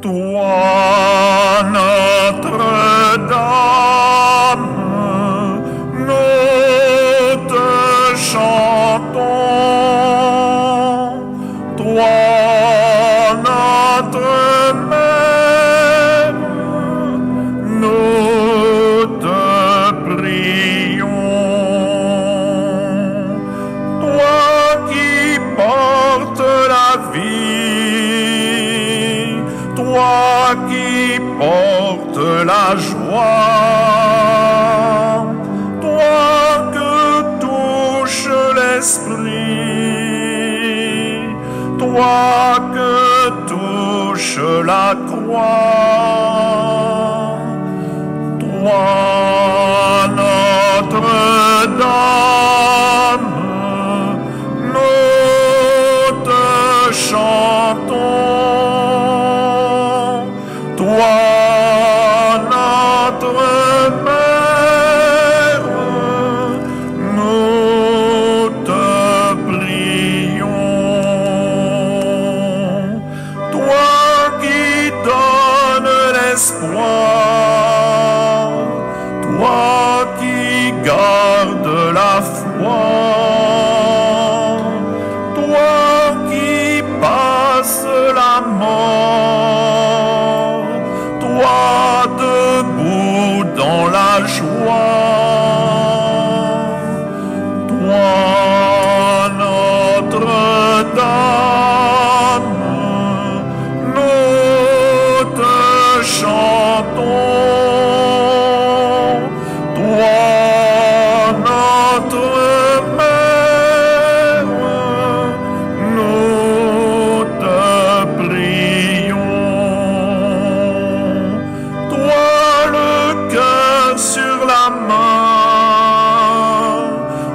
Toi, Notre-Dame, nous te chantons. Toi, notre Mère, nous te prions. Toi qui portes la vie, toi qui portes la joie, toi que touche l'esprit, toi que touche la croix, toi Notre-Dame, nous te chantons. Toi, notre Mère, nous te prions. Toi qui donnes l'espoir, toi qui gardes la foi, toi qui passes la mort, toi debout dans la joie, toi Notre-Dame, nous te chantons. Toi notre Mère, nous te prions. Toi le cœur sur la main,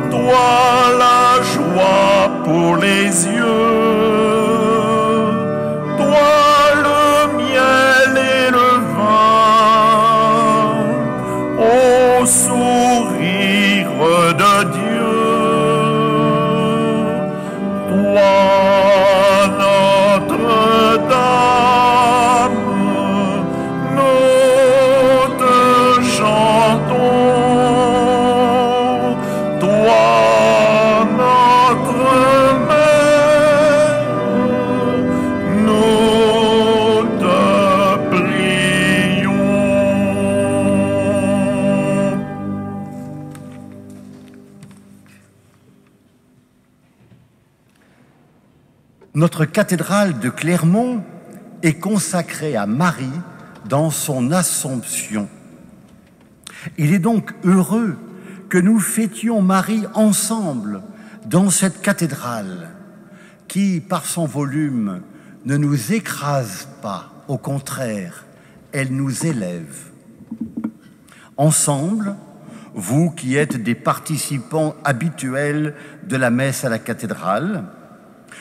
toi la joie pour les yeux, toi le miel et le vin, au sourire de Dieu. Toi Notre-Dame, nous te chantons. Toi notre Mère, nous te prions. Notre cathédrale de Clermont est consacrée à Marie dans son Assomption. Il est donc heureux que nous fêtions Marie ensemble dans cette cathédrale qui, par son volume, ne nous écrase pas, au contraire, elle nous élève. Ensemble, vous qui êtes des participants habituels de la messe à la cathédrale,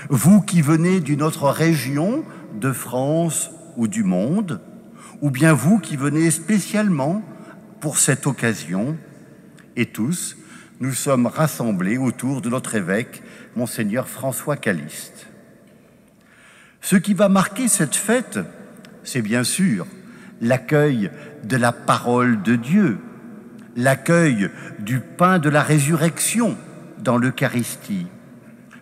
vous qui venez d'une autre région de France ou du monde, ou bien vous qui venez spécialement pour cette occasion, et tous, nous sommes rassemblés autour de notre évêque, Monseigneur François Calliste. Ce qui va marquer cette fête, c'est bien sûr l'accueil de la parole de Dieu, l'accueil du pain de la résurrection dans l'Eucharistie,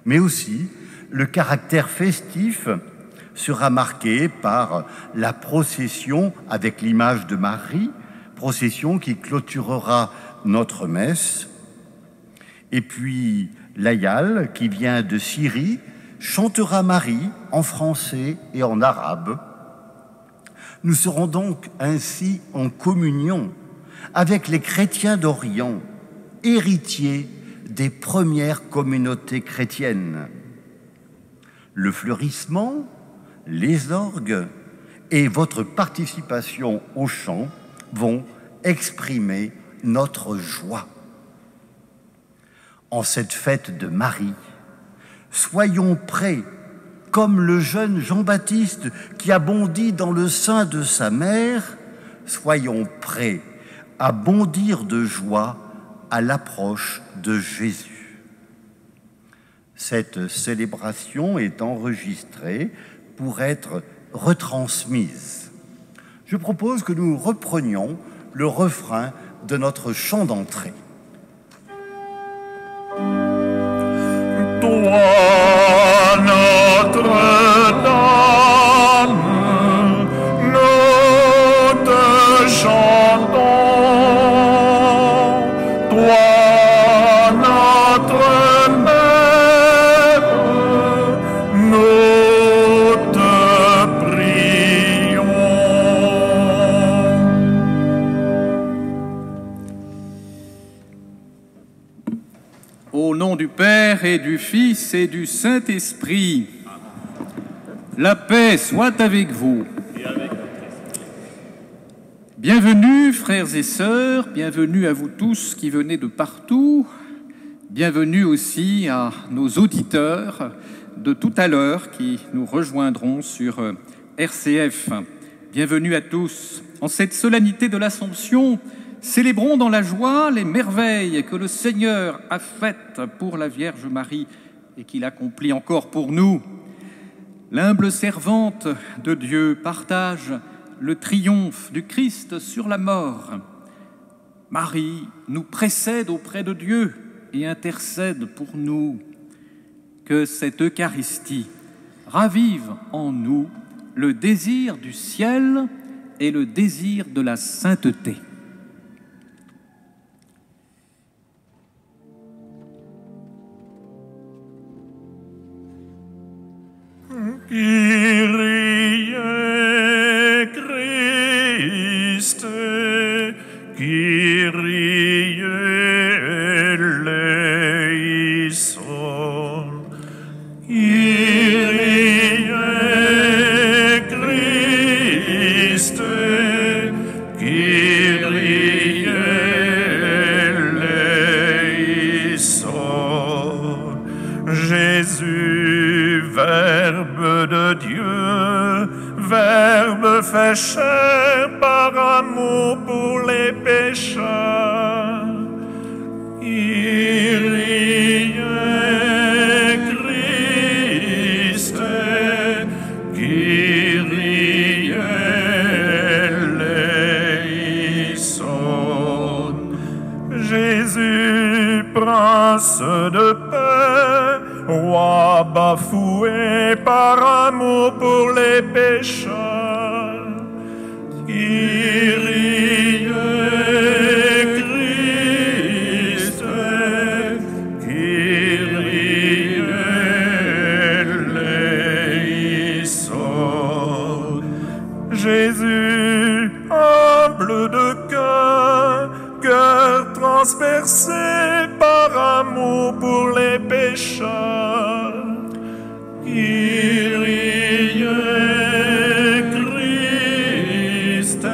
mais aussi le caractère festif sera marqué par la procession avec l'image de Marie, procession qui clôturera notre messe, et puis l'Ayal qui vient de Syrie chantera Marie en français et en arabe. Nous serons donc ainsi en communion avec les chrétiens d'Orient, héritiers des premières communautés chrétiennes. Le fleurissement, les orgues et votre participation au chant vont exprimer notre joie. En cette fête de Marie, soyons prêts, comme le jeune Jean-Baptiste qui a bondi dans le sein de sa mère, soyons prêts à bondir de joie à l'approche de Jésus. Cette célébration est enregistrée pour être retransmise. Je propose que nous reprenions le refrain de notre chant d'entrée. Toi, Notre-Dame, nous te chantons. Toi, notre Mère, nous te prions. Au nom du Père et du Fils et du Saint-Esprit, la paix soit avec vous. Bienvenue, frères et sœurs, bienvenue à vous tous qui venez de partout, bienvenue aussi à nos auditeurs de tout à l'heure qui nous rejoindront sur RCF. Bienvenue à tous. En cette solennité de l'Assomption, célébrons dans la joie les merveilles que le Seigneur a faites pour la Vierge Marie et qu'il accomplit encore pour nous. L'humble servante de Dieu partage le triomphe du Christ sur la mort. Marie nous précède auprès de Dieu et intercède pour nous. Que cette Eucharistie ravive en nous le désir du ciel et le désir de la sainteté. Kyrie Christe, Kyrie eleison, Kyrie Christe, Kyrie eleison. Jésus, Verbe de Dieu, Verbe fait chair par amour pour les pécheurs. Kyrie Christe, Kyrie eleison. Jésus, Prince de paix, Roi bafoué par amour pour les pécheurs. Kyrie Christe, Kyrie eleison. Jésus, humble de cœur, cœur transpercé par amour pour les pécheurs. Kyrie Christe,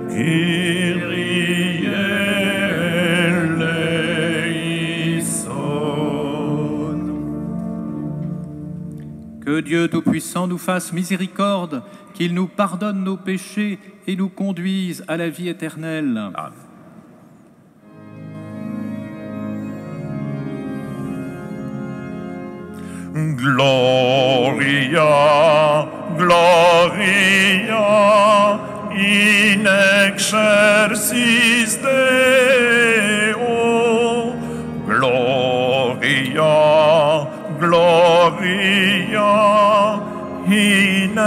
Kyrie eleison. Que Dieu Tout-Puissant nous fasse miséricorde, qu'il nous pardonne nos péchés et nous conduise à la vie éternelle. Amen. Gloria, Gloria, in excelsis Deo. Gloria, Gloria, in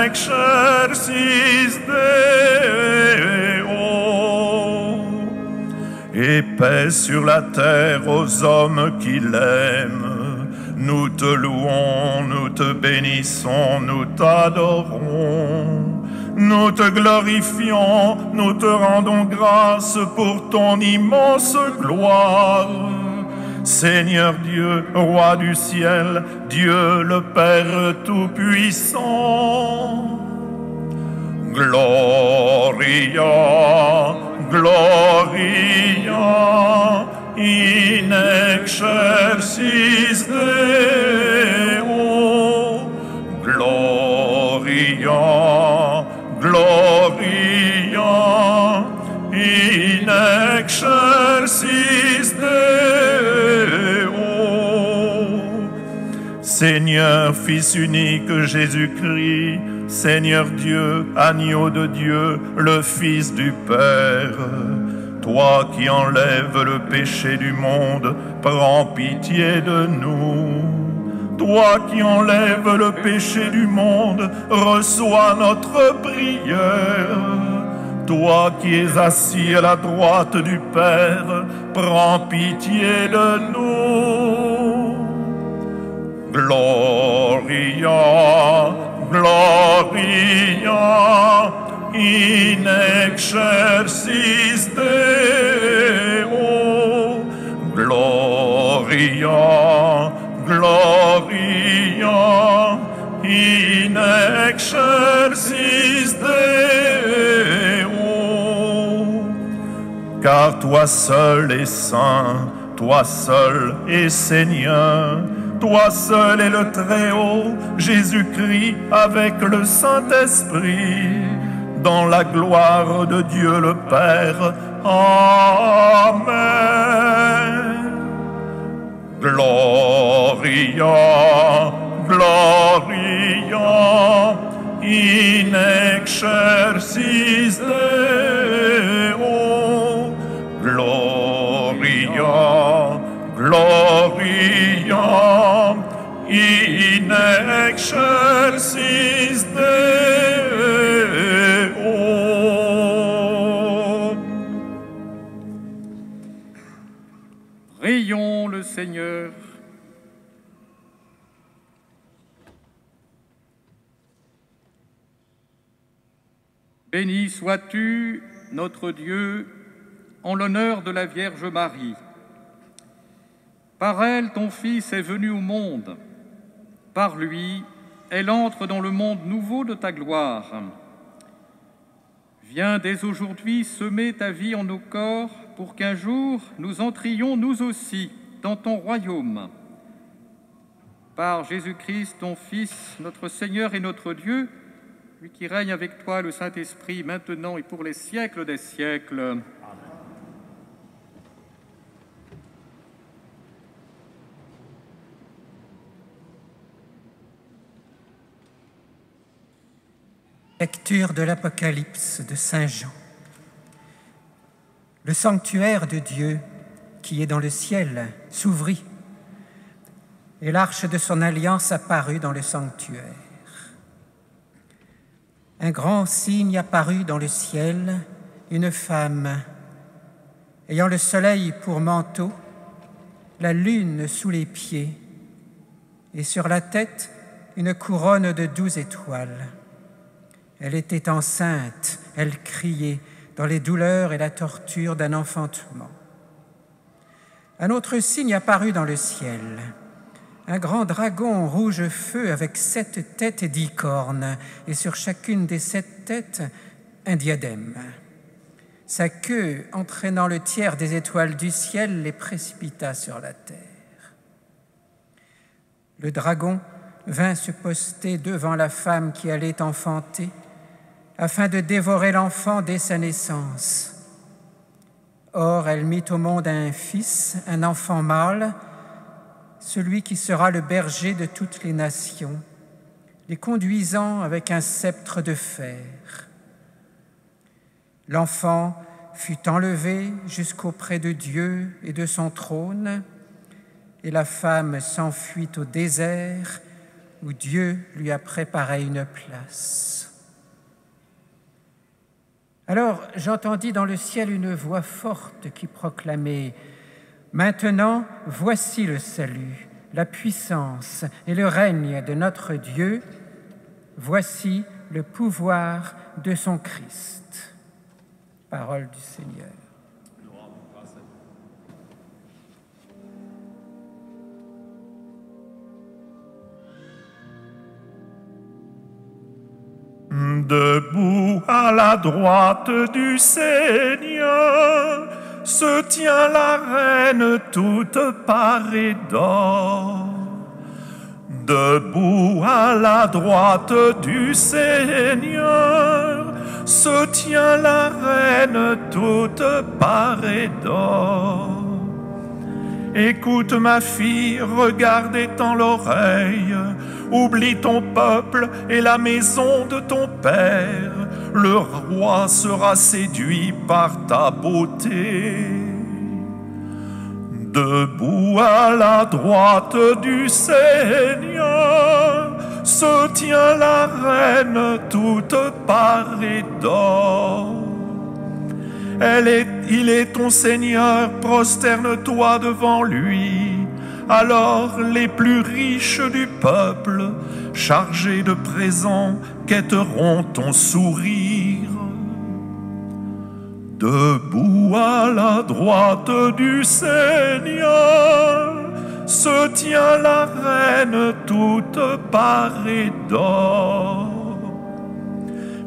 excelsis Deo. Et paix sur la terre aux hommes qui l'aiment. Nous te louons, nous te bénissons, nous t'adorons. Nous te glorifions, nous te rendons grâce pour ton immense gloire. Seigneur Dieu, Roi du ciel, Dieu le Père Tout-Puissant. Gloria, Gloria, in excelsis Deo. Gloria, Gloria, in excelsis Deo. Seigneur, Fils unique Jésus-Christ, Seigneur Dieu, agneau de Dieu, le Fils du Père, toi qui enlèves le péché du monde, prends pitié de nous. Toi qui enlèves le péché du monde, reçois notre prière. Toi qui es assis à la droite du Père, prends pitié de nous. Gloria, Gloria, in excelsis Deo. Gloria, Gloria, in excelsis Deo. Car toi seul es saint, toi seul es Seigneur, toi seul est le Très-Haut, Jésus-Christ avec le Saint-Esprit, dans la gloire de Dieu le Père. Amen. Gloria, Gloria, in excelsis Deo. Gloria, Gloria, in excelsis Deo. Prions le Seigneur. Béni sois-tu, notre Dieu, en l'honneur de la Vierge Marie. Par elle, ton Fils est venu au monde. Par lui, elle entre dans le monde nouveau de ta gloire. Viens dès aujourd'hui semer ta vie en nos corps pour qu'un jour nous entrions nous aussi dans ton royaume. Par Jésus-Christ, ton Fils, notre Seigneur et notre Dieu, lui qui règne avec toi, le Saint-Esprit, maintenant et pour les siècles des siècles. Amen. Lecture de l'Apocalypse de Saint Jean. Le sanctuaire de Dieu, qui est dans le ciel, s'ouvrit, et l'arche de son alliance apparut dans le sanctuaire. Un grand signe apparut dans le ciel, une femme, ayant le soleil pour manteau, la lune sous les pieds, et sur la tête une couronne de 12 étoiles. Elle était enceinte, elle criait dans les douleurs et la torture d'un enfantement. Un autre signe apparut dans le ciel, un grand dragon rouge feu avec 7 têtes et 10 cornes, et sur chacune des 7 têtes, un diadème. Sa queue, entraînant le tiers des étoiles du ciel, les précipita sur la terre. Le dragon vint se poster devant la femme qui allait enfanter, afin de dévorer l'enfant dès sa naissance. Or, elle mit au monde un fils, un enfant mâle, celui qui sera le berger de toutes les nations, les conduisant avec un sceptre de fer. L'enfant fut enlevé jusqu'auprès de Dieu et de son trône, et la femme s'enfuit au désert, où Dieu lui a préparé une place. Alors j'entendis dans le ciel une voix forte qui proclamait « Maintenant, voici le salut, la puissance et le règne de notre Dieu. Voici le pouvoir de son Christ. » Parole du Seigneur. Debout à la droite du Seigneur se tient la reine toute parée d'or. Debout à la droite du Seigneur se tient la reine toute parée d'or. Écoute ma fille, regarde étends l'oreille. Oublie ton peuple et la maison de ton père. Le roi sera séduit par ta beauté. Debout à la droite du Seigneur se tient la reine toute parée d'or. Il est ton Seigneur, prosterne-toi devant lui. Alors les plus riches du peuple, chargés de présents, quêteront ton sourire. Debout à la droite du Seigneur se tient la reine toute parée d'or.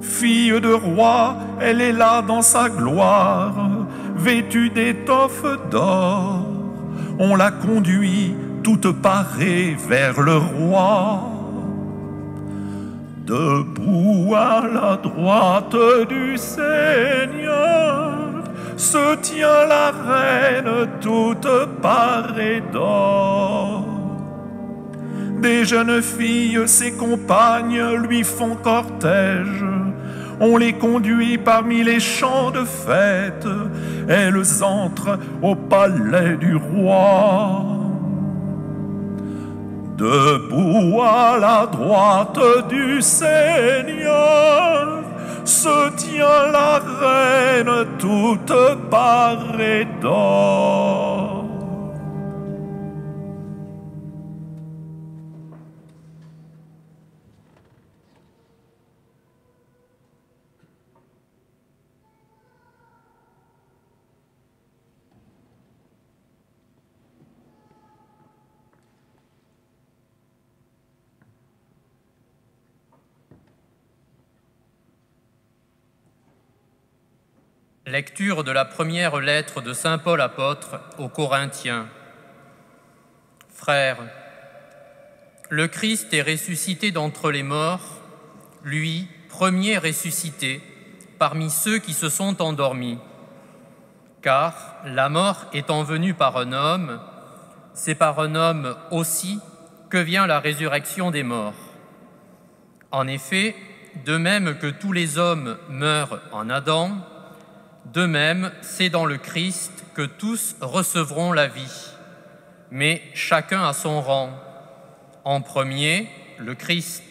Fille de roi, elle est là dans sa gloire, vêtue d'étoffes d'or. On la conduit toute parée vers le roi. Debout à la droite du Seigneur se tient la reine toute parée d'or. Des jeunes filles, ses compagnes, lui font cortège. On les conduit parmi les champs de fête. Elles entrent au palais du roi. Debout à la droite du Seigneur se tient la reine toute parée d'or. Lecture de la première lettre de saint Paul apôtre aux Corinthiens. Frères, le Christ est ressuscité d'entre les morts, lui, premier ressuscité, parmi ceux qui se sont endormis. Car la mort étant venue par un homme, c'est par un homme aussi que vient la résurrection des morts. En effet, de même que tous les hommes meurent en Adam, de même, c'est dans le Christ que tous recevront la vie, mais chacun à son rang. En premier, le Christ,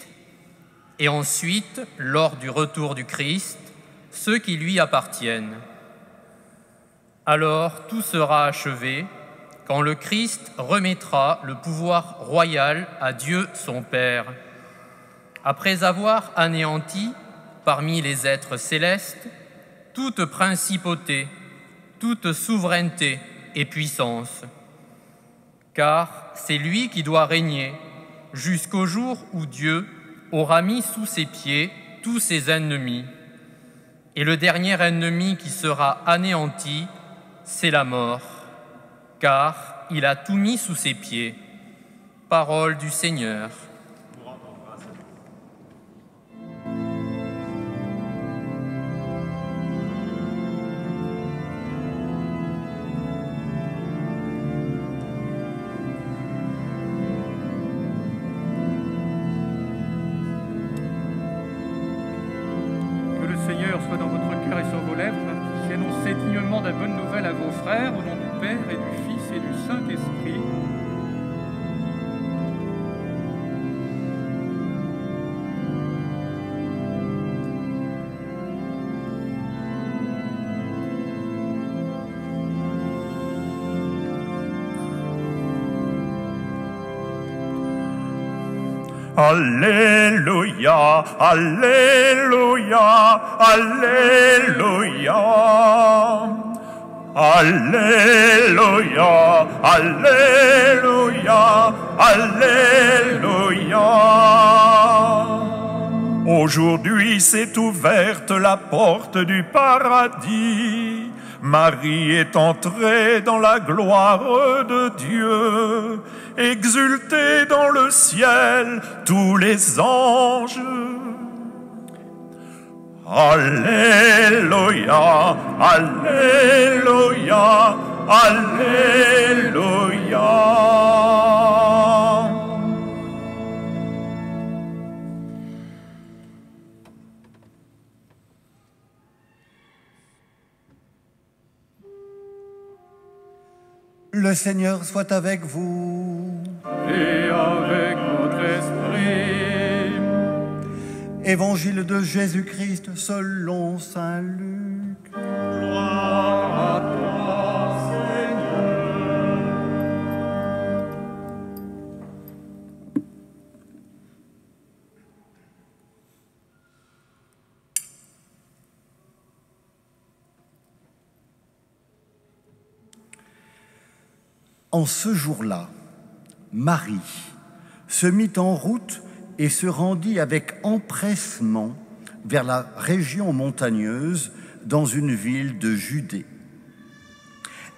et ensuite, lors du retour du Christ, ceux qui lui appartiennent. Alors tout sera achevé quand le Christ remettra le pouvoir royal à Dieu son Père. Après avoir anéanti, parmi les êtres célestes, toute principauté, toute souveraineté et puissance. Car c'est lui qui doit régner jusqu'au jour où Dieu aura mis sous ses pieds tous ses ennemis. Et le dernier ennemi qui sera anéanti, c'est la mort, car il a tout mis sous ses pieds. Parole du Seigneur. Seigneur soit dans votre cœur et sur vos lèvres, qui annoncez dignement la bonne nouvelle à vos frères, au nom du Père et du Fils et du Saint-Esprit. Alléluia, Alléluia, Alléluia. Alléluia, Alléluia, Alléluia. Aujourd'hui s'est ouverte la porte du paradis. Marie est entrée dans la gloire de Dieu. Exultez dans le ciel tous les anges. Alléluia, Alléluia, Alléluia. Le Seigneur soit avec vous. Et avec votre esprit. Évangile de Jésus-Christ selon saint Luc. Gloire à toi, Seigneur. En ce jour-là, Marie se mit en route et se rendit avec empressement vers la région montagneuse dans une ville de Judée.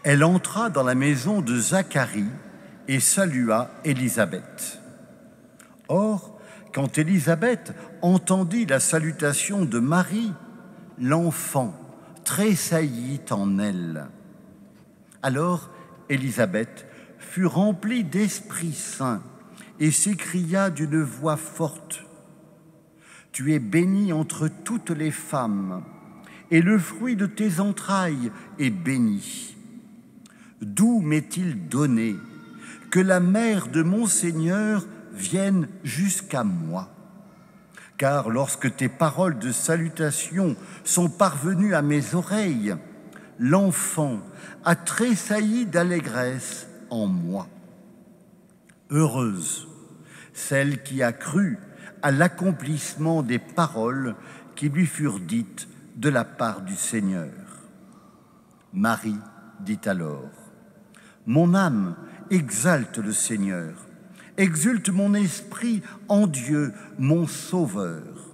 Elle entra dans la maison de Zacharie et salua Élisabeth. Or, quand Élisabeth entendit la salutation de Marie, l'enfant tressaillit en elle. Alors, Élisabeth fut remplie d'Esprit Saint et s'écria d'une voix forte : « Tu es bénie entre toutes les femmes, et le fruit de tes entrailles est béni. D'où m'est-il donné que la mère de mon Seigneur vienne jusqu'à moi ? Car lorsque tes paroles de salutation sont parvenues à mes oreilles, l'enfant a tressailli d'allégresse en moi. Heureuse celle qui a cru à l'accomplissement des paroles qui lui furent dites de la part du Seigneur. » Marie dit alors : « Mon âme exalte le Seigneur, exulte mon esprit en Dieu, mon Sauveur.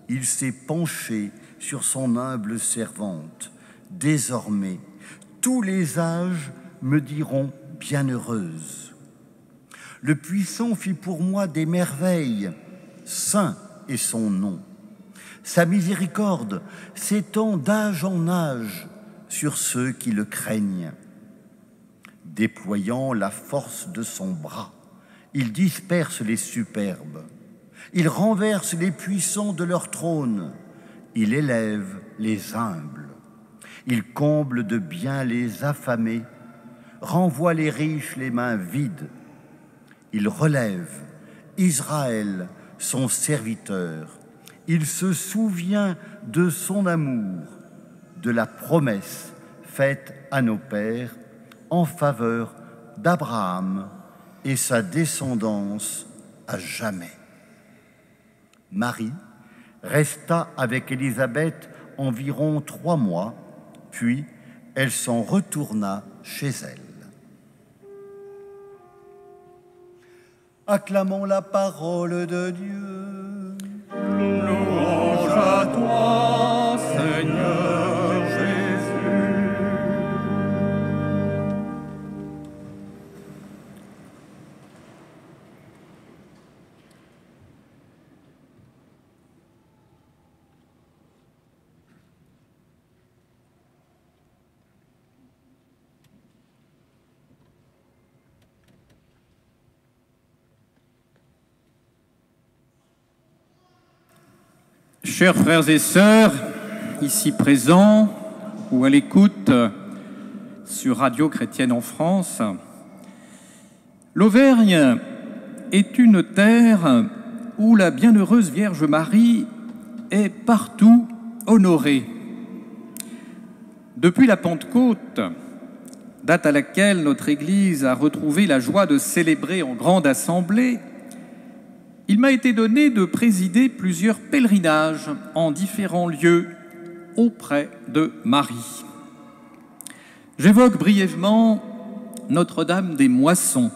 Il s'est penché sur son humble servante. Désormais, tous les âges me diront bienheureuse. Le Puissant fit pour moi des merveilles, saint est son nom. Sa miséricorde s'étend d'âge en âge sur ceux qui le craignent. Déployant la force de son bras, il disperse les superbes. Il renverse les puissants de leur trône. Il élève les humbles. Il comble de bien les affamés, renvoie les riches les mains vides. Il relève Israël, son serviteur. Il se souvient de son amour, de la promesse faite à nos pères en faveur d'Abraham et sa descendance à jamais. » Marie resta avec Élisabeth environ 3 mois, puis elle s'en retourna chez elle. Acclamons la parole de Dieu. Louange à toi, Seigneur Jésus. Chers frères et sœurs, ici présents ou à l'écoute sur Radio Chrétienne en France, l'Auvergne est une terre où la bienheureuse Vierge Marie est partout honorée. Depuis la Pentecôte, date à laquelle notre Église a retrouvé la joie de célébrer en grande assemblée, il m'a été donné de présider plusieurs pèlerinages en différents lieux auprès de Marie. J'évoque brièvement Notre-Dame des Moissons,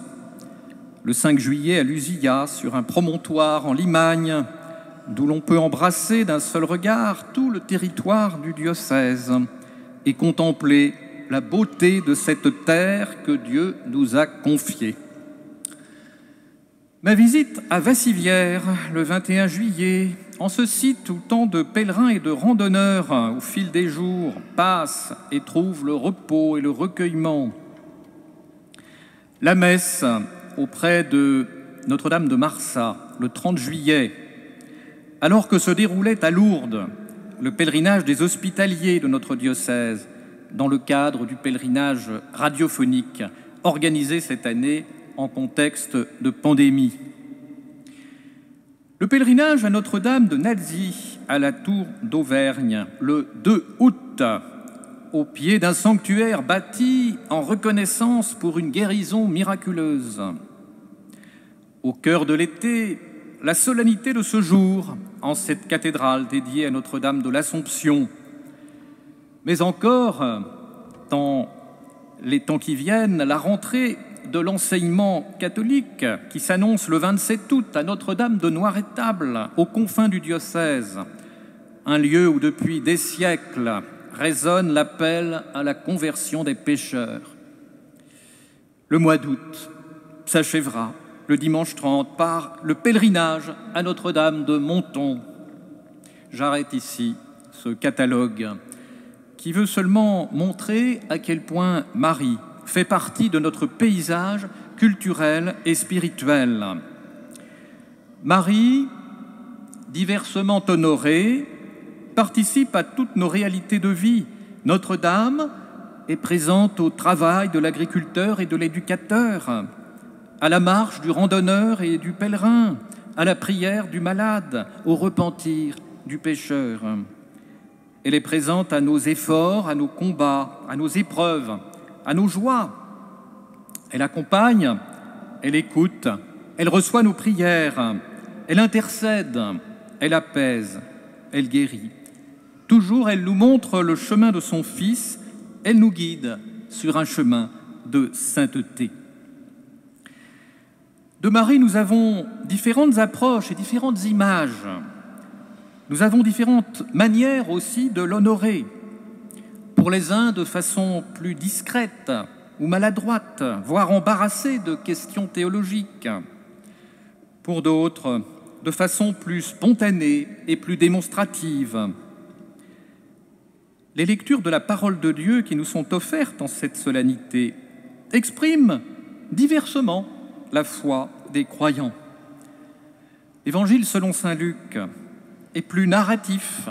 le 5 juillet à Lusia, sur un promontoire en Limagne, d'où l'on peut embrasser d'un seul regard tout le territoire du diocèse et contempler la beauté de cette terre que Dieu nous a confiée. Ma visite à Vassivière, le 21 juillet, en ce site où tant de pèlerins et de randonneurs, au fil des jours, passent et trouvent le repos et le recueillement. La messe auprès de Notre-Dame de Marsat, le 30 juillet, alors que se déroulait à Lourdes le pèlerinage des hospitaliers de notre diocèse, dans le cadre du pèlerinage radiophonique organisé cette année en contexte de pandémie. Le pèlerinage à Notre-Dame de Nalzie, à la Tour d'Auvergne, le 2 août, au pied d'un sanctuaire bâti en reconnaissance pour une guérison miraculeuse. Au cœur de l'été, la solennité de ce jour en cette cathédrale dédiée à Notre-Dame de l'Assomption. Mais encore, dans les temps qui viennent, la rentrée de l'enseignement catholique qui s'annonce le 27 août à Notre-Dame de Noiretable, aux confins du diocèse, un lieu où depuis des siècles résonne l'appel à la conversion des pécheurs. Le mois d'août s'achèvera le dimanche 30 par le pèlerinage à Notre-Dame de Monton. J'arrête ici ce catalogue qui veut seulement montrer à quel point Marie fait partie de notre paysage culturel et spirituel. Marie, diversement honorée, participe à toutes nos réalités de vie. Notre-Dame est présente au travail de l'agriculteur et de l'éducateur, à la marche du randonneur et du pèlerin, à la prière du malade, au repentir du pécheur. Elle est présente à nos efforts, à nos combats, à nos épreuves, à nos joies. Elle accompagne, elle écoute, elle reçoit nos prières, elle intercède, elle apaise, elle guérit. Toujours, elle nous montre le chemin de son Fils, elle nous guide sur un chemin de sainteté. De Marie, nous avons différentes approches et différentes images. Nous avons différentes manières aussi de l'honorer. Pour les uns, de façon plus discrète ou maladroite, voire embarrassée de questions théologiques. Pour d'autres, de façon plus spontanée et plus démonstrative. Les lectures de la parole de Dieu qui nous sont offertes en cette solennité expriment diversement la foi des croyants. L'Évangile selon saint Luc est plus narratif.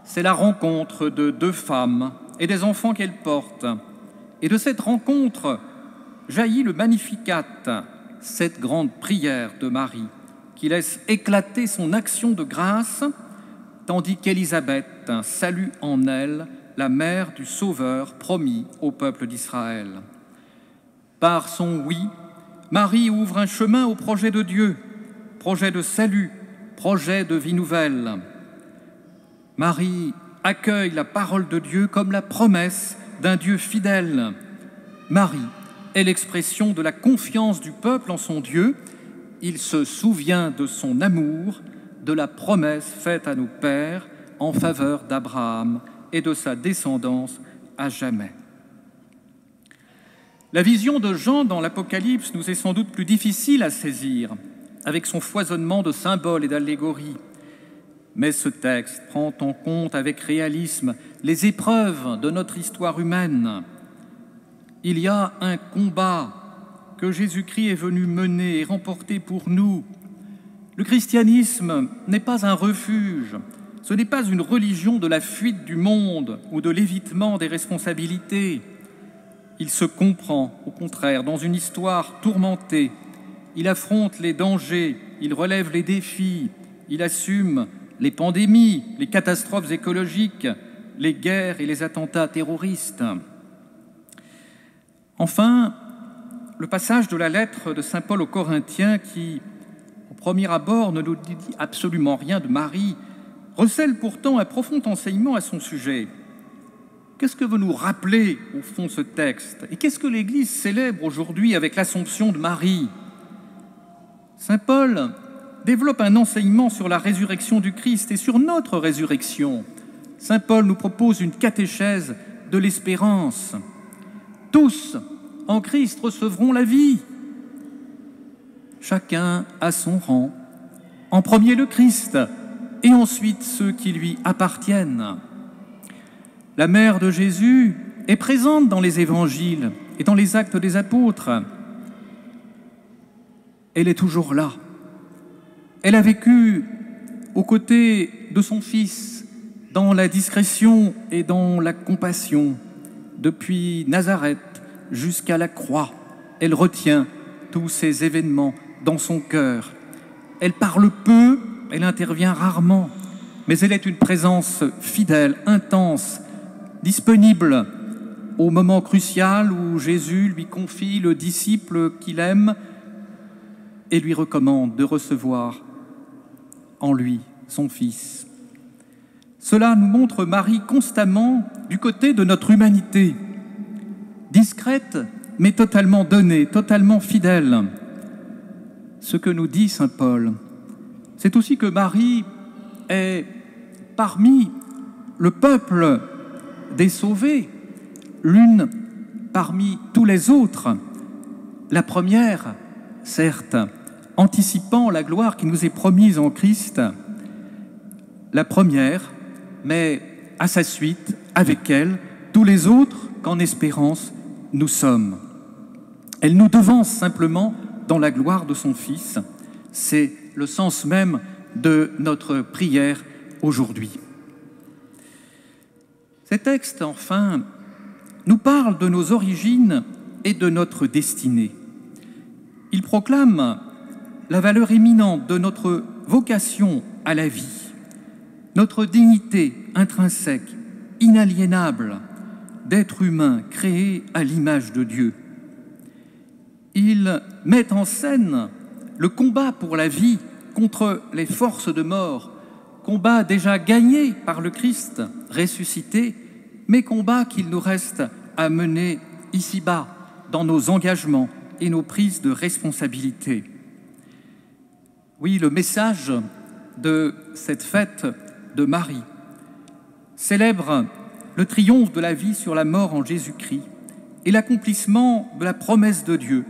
C'est la rencontre de deux femmes et des enfants qu'elles portent. Et de cette rencontre jaillit le Magnificat, cette grande prière de Marie qui laisse éclater son action de grâce, tandis qu'Élisabeth salue en elle la mère du Sauveur promis au peuple d'Israël. Par son oui, Marie ouvre un chemin au projet de Dieu, projet de salut, projet de vie nouvelle. Marie accueille la parole de Dieu comme la promesse d'un Dieu fidèle. Marie est l'expression de la confiance du peuple en son Dieu. Il se souvient de son amour, de la promesse faite à nos pères en faveur d'Abraham et de sa descendance à jamais. La vision de Jean dans l'Apocalypse nous est sans doute plus difficile à saisir, avec son foisonnement de symboles et d'allégories. Mais ce texte prend en compte avec réalisme les épreuves de notre histoire humaine. Il y a un combat que Jésus-Christ est venu mener et remporter pour nous. Le christianisme n'est pas un refuge, ce n'est pas une religion de la fuite du monde ou de l'évitement des responsabilités. Il se comprend, au contraire, dans une histoire tourmentée. Il affronte les dangers, il relève les défis, il assume les pandémies, les catastrophes écologiques, les guerres et les attentats terroristes. Enfin, le passage de la lettre de saint Paul aux Corinthiens qui, au premier abord, ne nous dit absolument rien de Marie, recèle pourtant un profond enseignement à son sujet. Qu'est-ce que veut nous rappeler, au fond, ce texte? Et qu'est-ce que l'Église célèbre aujourd'hui avec l'Assomption de Marie? Saint Paul développe un enseignement sur la résurrection du Christ et sur notre résurrection. Saint Paul nous propose une catéchèse de l'espérance. Tous, en Christ, recevront la vie. Chacun à son rang. En premier le Christ, et ensuite ceux qui lui appartiennent. La mère de Jésus est présente dans les évangiles et dans les actes des apôtres. Elle est toujours là. Elle a vécu aux côtés de son Fils, dans la discrétion et dans la compassion, depuis Nazareth jusqu'à la croix, elle retient tous ces événements dans son cœur. Elle parle peu, elle intervient rarement, mais elle est une présence fidèle, intense, disponible au moment crucial où Jésus lui confie le disciple qu'il aime et lui recommande de recevoir en lui son Fils. Cela nous montre Marie constamment du côté de notre humanité, discrète mais totalement donnée, totalement fidèle. Ce que nous dit saint Paul, c'est aussi que Marie est parmi le peuple des sauvés, l'une parmi tous les autres, la première, certes, anticipant la gloire qui nous est promise en Christ, la première, mais à sa suite, avec elle, tous les autres qu'en espérance nous sommes. Elle nous devance simplement dans la gloire de son Fils. C'est le sens même de notre prière aujourd'hui. Ces textes, enfin, nous parlent de nos origines et de notre destinée. Ils proclament la valeur éminente de notre vocation à la vie, notre dignité intrinsèque, inaliénable, d'être humain créé à l'image de Dieu. Ils mettent en scène le combat pour la vie contre les forces de mort, combat déjà gagné par le Christ ressuscité, mais combat qu'il nous reste à mener ici-bas, dans nos engagements et nos prises de responsabilité. Oui, le message de cette fête de Marie célèbre le triomphe de la vie sur la mort en Jésus-Christ et l'accomplissement de la promesse de Dieu,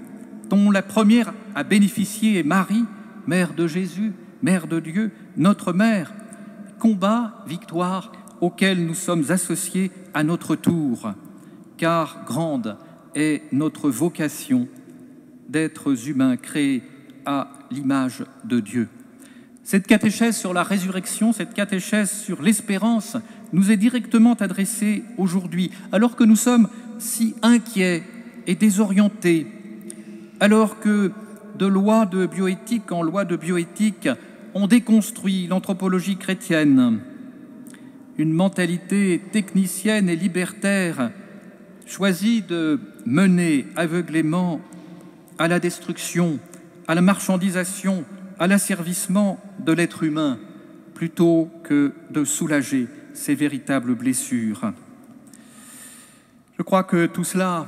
dont la première a bénéficié est Marie, mère de Jésus, mère de Dieu, notre mère. Combat, victoire, auquel nous sommes associés à notre tour, car grande est notre vocation d'êtres humains créés à l'image de Dieu. Cette catéchèse sur la résurrection, cette catéchèse sur l'espérance nous est directement adressée aujourd'hui, alors que nous sommes si inquiets et désorientés, alors que de loi de bioéthique en loi de bioéthique, on déconstruit l'anthropologie chrétienne. Une mentalité technicienne et libertaire choisit de mener aveuglément à la destruction, à la marchandisation, à l'asservissement de l'être humain, plutôt que de soulager ses véritables blessures. Je crois que tout cela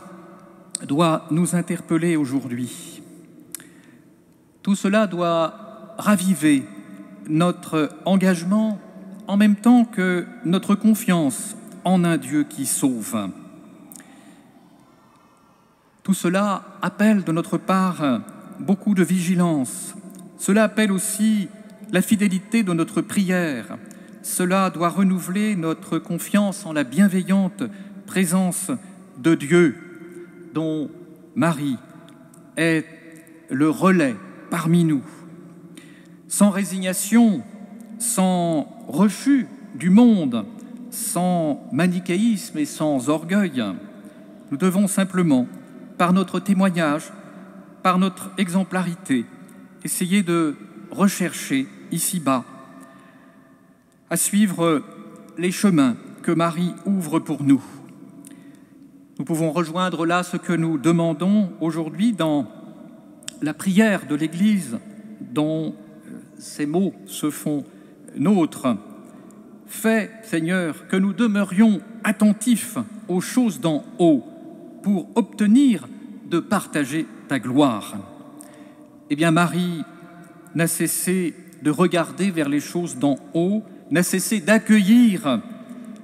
doit nous interpeller aujourd'hui. Tout cela doit raviver notre engagement en même temps que notre confiance en un Dieu qui sauve. Tout cela appelle de notre part beaucoup de vigilance. Cela appelle aussi la fidélité de notre prière. Cela doit renouveler notre confiance en la bienveillante présence de Dieu, dont Marie est le relais parmi nous. Sans résignation, sans refus du monde, sans manichéisme et sans orgueil, nous devons simplement, par notre témoignage, par notre exemplarité, essayer de rechercher ici-bas, à suivre les chemins que Marie ouvre pour nous. Nous pouvons rejoindre là ce que nous demandons aujourd'hui dans la prière de l'Église, dont ces mots se font nôtres. Fais, Seigneur, que nous demeurions attentifs aux choses d'en haut pour obtenir de partager ta gloire. Eh bien, Marie n'a cessé de regarder vers les choses d'en haut, n'a cessé d'accueillir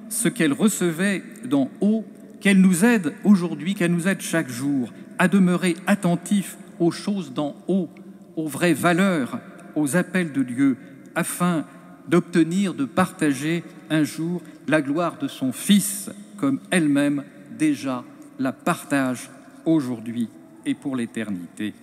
ce qu'elle recevait d'en haut, qu'elle nous aide aujourd'hui, qu'elle nous aide chaque jour à demeurer attentifs aux choses d'en haut, aux vraies valeurs, aux appels de Dieu, afin d'obtenir, de partager un jour la gloire de son Fils, comme elle-même déjà la partage aujourd'hui et pour l'éternité.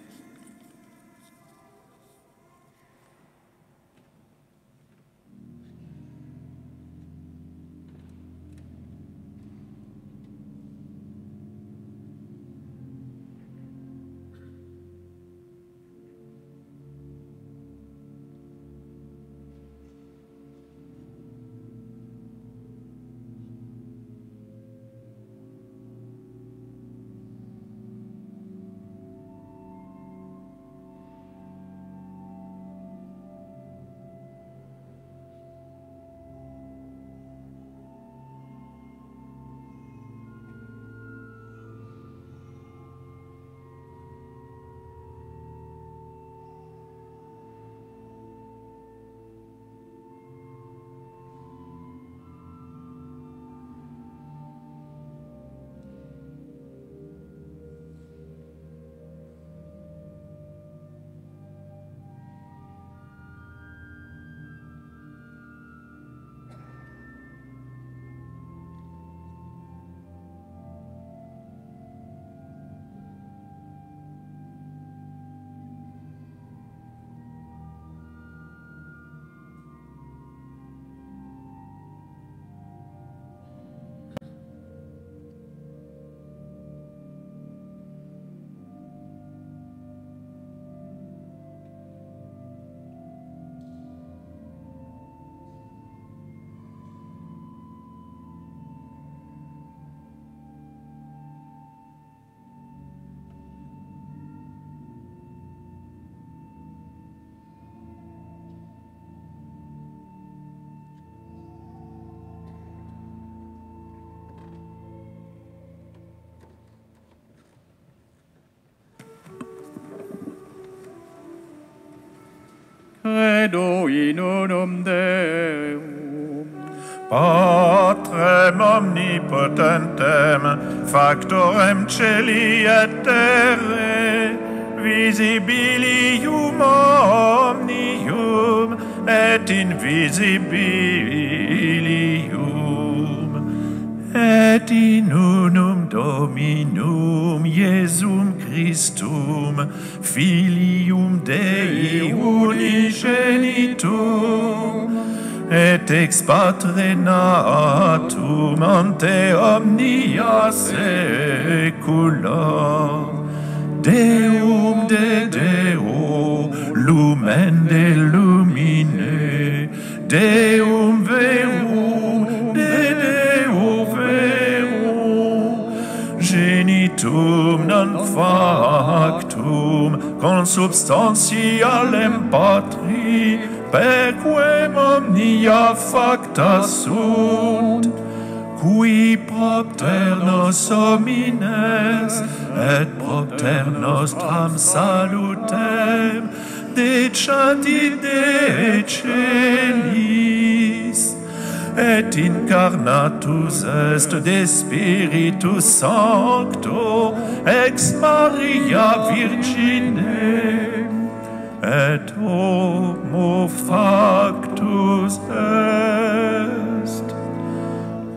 credo in unum Deum. Patrem omnipotentem, factorem celi et terrae, visibilium omnium et invisibilium, et in unum Dominum Iesum Christum, Filium Dei unigenitum, et ex patre natum ante omnia saecula, Deum de Deo, lumen de lumine, Deum verum de Deo verum, genitum non factum, consubstantialem Patri, perquem omnia facta sunt, qui propter nos homines, et propter nostram salutem, decenti de celis, et incarnatus est de Spiritus Sancto, ex Maria Virgine, et homo factus est.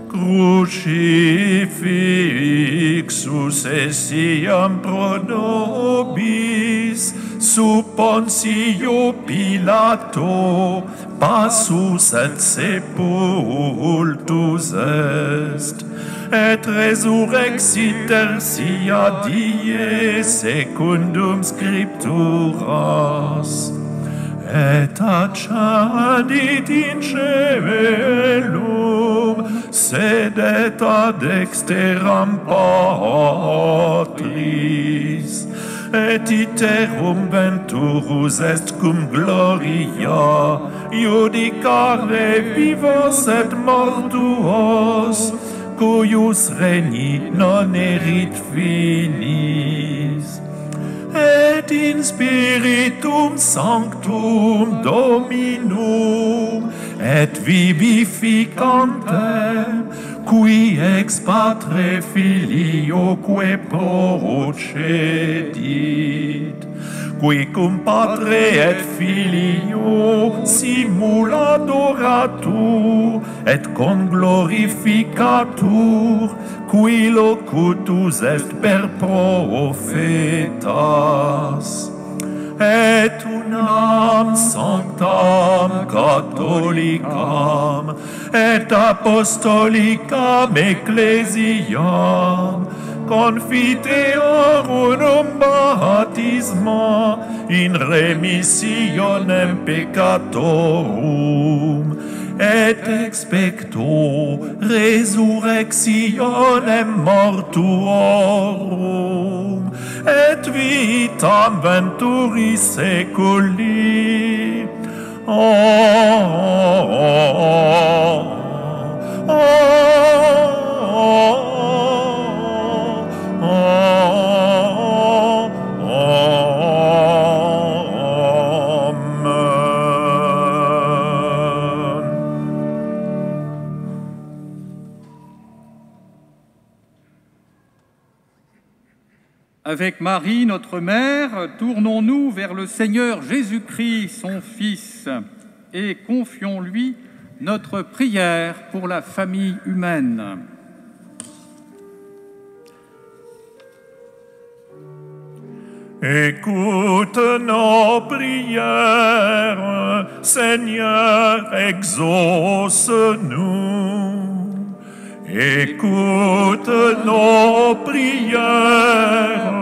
Crucifixus essiam pro nobis, sub Pontio Pilato, passus et sepultus est, et resurrexit tertia die secundum scripturas, et accedit in caelum, sedet ad dexteram Patris, et iterum venturus est cum gloria, judicare vivos et mortuos, cuius regni non erit finis, et in Spiritum Sanctum Dominum, et vivificantem, qui ex Patre Filioque procedit, qui cum Patre et Filio simula adoratur, et conglorificatur, qui locutus est per profetas, et unam sanctam catholicam, et apostolicam ecclesiam, confiteor unum baptisma in remissionem peccatorum, et expecto resurrectionem mortuorum, et vitam venturis seculi. Avec Marie, notre Mère, tournons-nous vers le Seigneur Jésus-Christ, son Fils, et confions-lui notre prière pour la famille humaine. Écoute nos prières, Seigneur, exauce-nous. Écoute nos prières,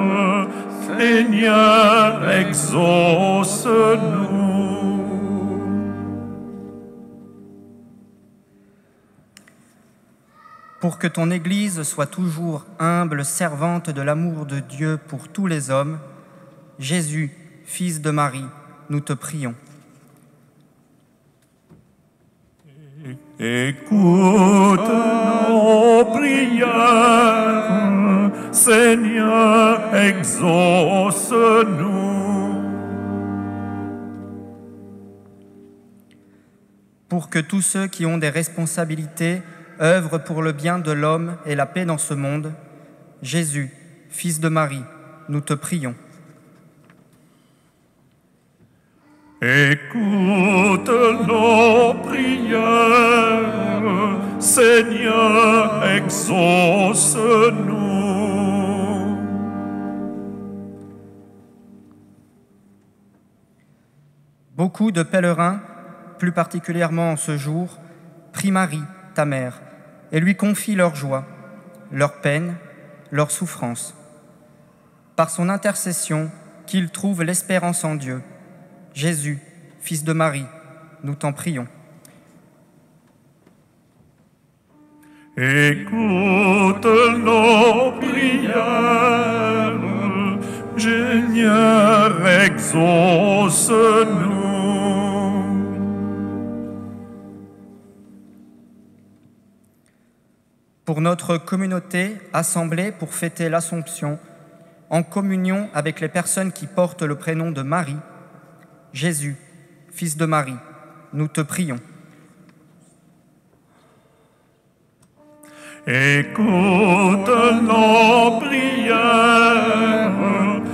Seigneur, exauce-nous. Pour que ton Église soit toujours humble servante de l'amour de Dieu pour tous les hommes, Jésus, Fils de Marie, nous te prions. Écoute nos prières, Seigneur, exauce-nous. pour que tous ceux qui ont des responsabilités œuvrent pour le bien de l'homme et la paix dans ce monde. Jésus, Fils de Marie, nous te prions. Écoute nos prières, Seigneur, exauce-nous. Beaucoup de pèlerins, plus particulièrement en ce jour, prient Marie, ta mère, et lui confient leur joie, leur peine, leur souffrance. Par son intercession, qu'ils trouvent l'espérance en Dieu. Jésus, Fils de Marie, nous t'en prions. Écoute nos prières, Seigneur, exauce-nous. Pour notre communauté assemblée pour fêter l'Assomption, en communion avec les personnes qui portent le prénom de Marie, Jésus, Fils de Marie, nous te prions. Écoute nos prières,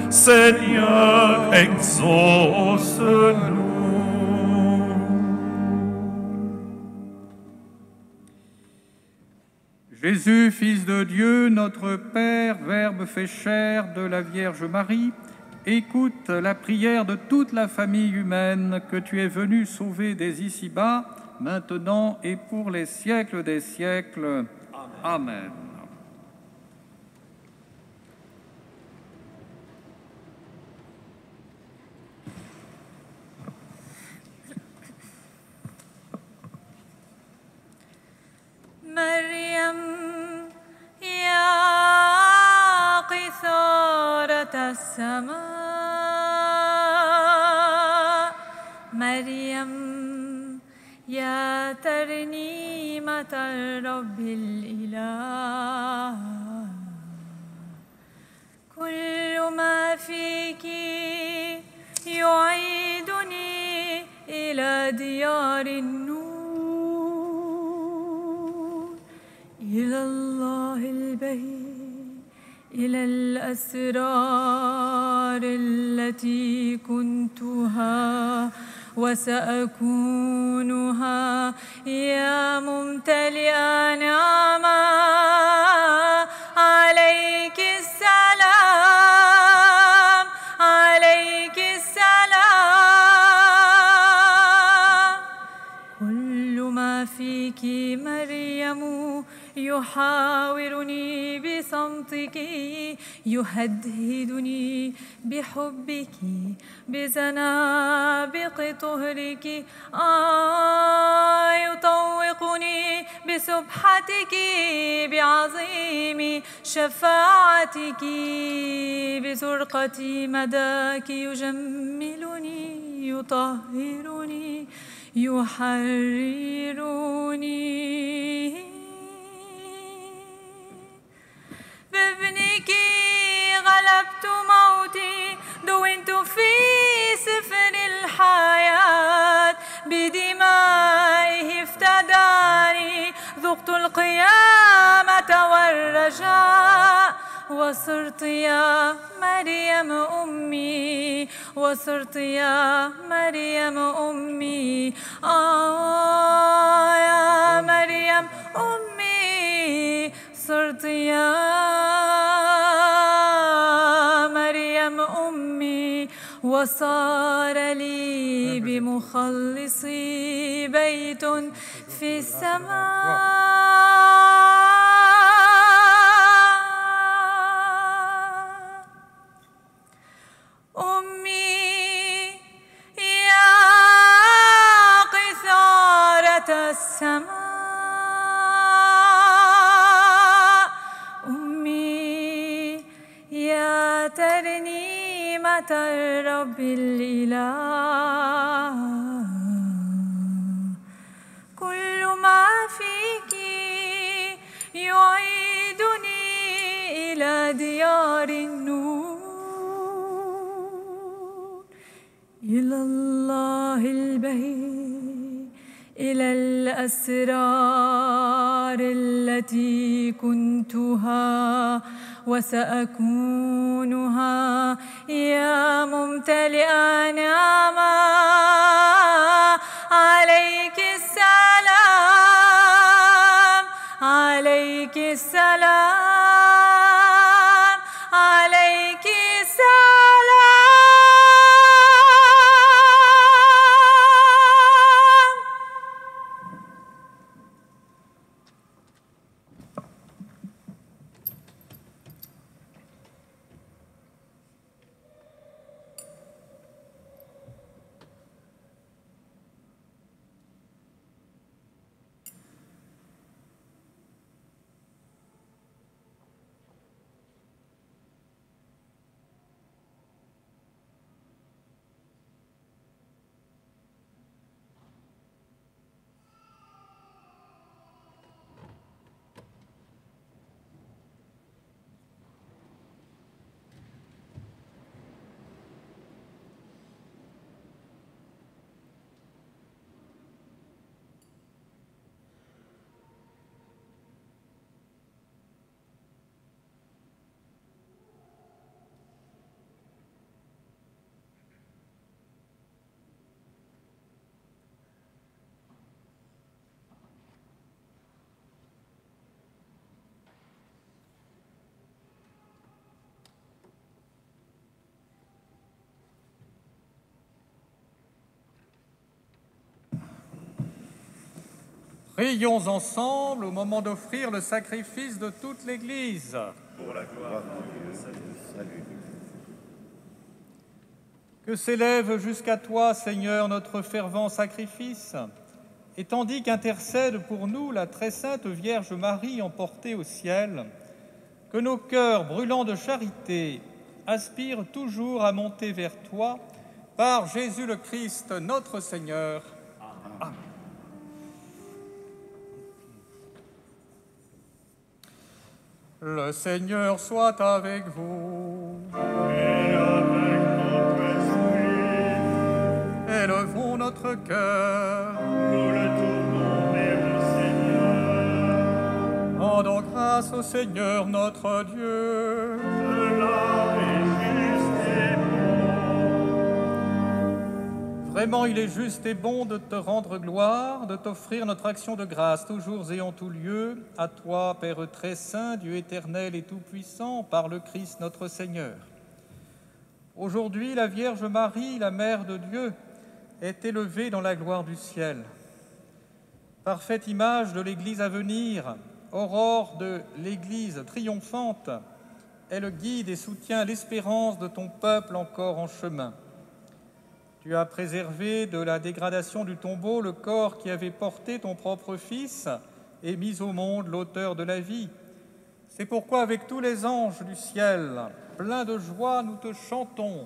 Seigneur, exauce-nous. Jésus, Fils de Dieu, notre Père, Verbe fait chair de la Vierge Marie, écoute la prière de toute la famille humaine que tu es venu sauver des ici-bas, maintenant et pour les siècles des siècles. Amen. مريم يا قيثارة السماء مريم يا ترنيمة الرب الإله كل ما فيك يعيدني إلى ديار النور إلى الله البهي إلى الأسرار التي كنتها وسأكونها يا ممتلئا نعما عليك السلام عليك السلام كل ما فيك مريم يحاورني بصمتك يهدهدني بحبك بزنابق طهرك يطوقني بسبحتك بعظيم شفاعتك بزرقة مداك يجملني يطهرني يحررني بابنك غلبت موتي دونت في سفر الحياة بدمائه افتداني ذقت القيامة والرجاء وصرت يا مريم أمي وصرت يا مريم أمي يا مريم أمي صرت يا مريم أمي وصار لي بمخلصي بيت في السماء أمي يا قيثارة السماء ترنيمة الرب الإله كل ما فيك يعيدني إلى ديار النور إلى الله البهي إلى الأسرار التي كنتها وسأكونها يا ممتلئ نعمة عليك السلام عليك السلام عليك السلام. Prions ensemble au moment d'offrir le sacrifice de toute l'Église. Pour la gloire de Dieu, salut. Que s'élève jusqu'à toi, Seigneur, notre fervent sacrifice, et tandis qu'intercède pour nous la très sainte Vierge Marie emportée au ciel, que nos cœurs brûlants de charité aspirent toujours à monter vers toi, par Jésus le Christ, notre Seigneur. Amen. Le Seigneur soit avec vous. Et avec notre esprit, Élevons notre cœur. nous le tournons vers le Seigneur. Rendons grâce au Seigneur notre Dieu. Cela est juste et bon. Vraiment, il est juste et bon de te rendre gloire, de t'offrir notre action de grâce toujours et en tout lieu, à toi, Père très saint, Dieu éternel et tout-puissant, par le Christ notre Seigneur. Aujourd'hui, la Vierge Marie, la Mère de Dieu, est élevée dans la gloire du ciel. Parfaite image de l'Église à venir, aurore de l'Église triomphante, elle guide et soutient l'espérance de ton peuple encore en chemin. Tu as préservé de la dégradation du tombeau le corps qui avait porté ton propre Fils et mis au monde l'auteur de la vie. C'est pourquoi, avec tous les anges du ciel, pleins de joie, nous te chantons.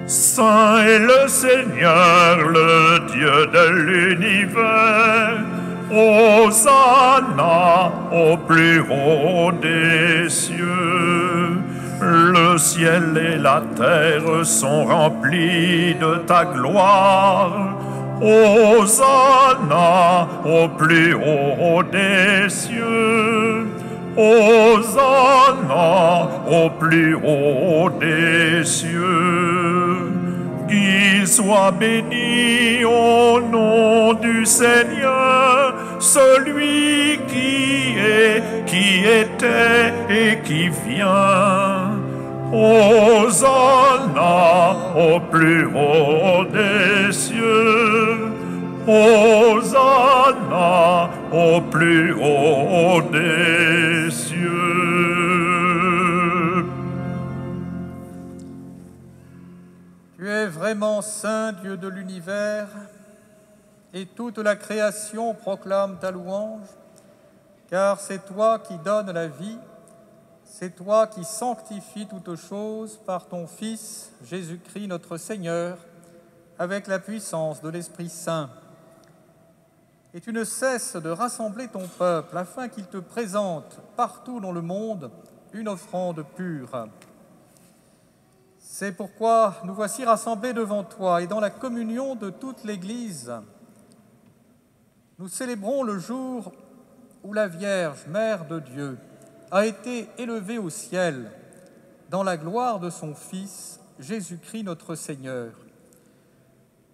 Saint est le Seigneur, le Dieu de l'univers. Hosanna au plus haut des cieux. Le ciel et la terre sont remplis de ta gloire. Hosanna au plus haut des cieux. Hosanna au plus haut des cieux. Qu'il soit béni au nom du Seigneur, celui qui est, qui était et qui vient. Hosanna au plus haut des cieux. Hosanna au plus haut des cieux. Tu es vraiment saint, Dieu de l'univers, et toute la création proclame ta louange, car c'est toi qui donnes la vie, c'est toi qui sanctifies toutes choses par ton Fils, Jésus-Christ notre Seigneur, avec la puissance de l'Esprit Saint. Et tu ne cesses de rassembler ton peuple afin qu'il te présente partout dans le monde une offrande pure. C'est pourquoi nous voici rassemblés devant toi et dans la communion de toute l'Église, nous célébrons le jour où la Vierge, Mère de Dieu, a été élevée au ciel dans la gloire de son Fils, Jésus-Christ notre Seigneur.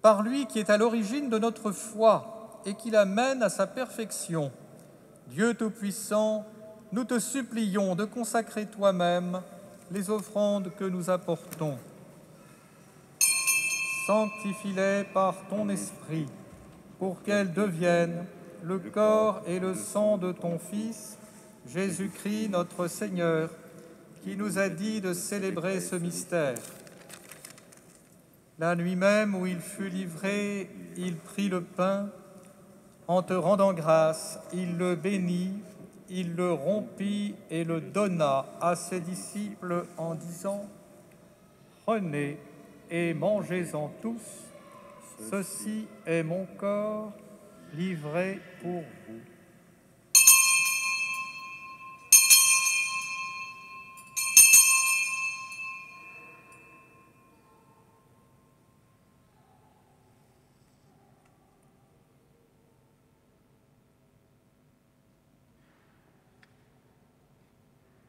Par lui qui est à l'origine de notre foi et qui la mène à sa perfection, Dieu Tout-Puissant, nous te supplions de consacrer toi-même les offrandes que nous apportons. Sanctifie-les par ton Esprit, pour qu'elles deviennent le corps et le sang de ton Fils, Jésus-Christ notre Seigneur, qui nous a dit de célébrer ce mystère. La nuit même où il fut livré, il prit le pain. En te rendant grâce, il le bénit, il le rompit et le donna à ses disciples en disant : « Prenez et mangez-en tous, ceci est mon corps livré pour vous. »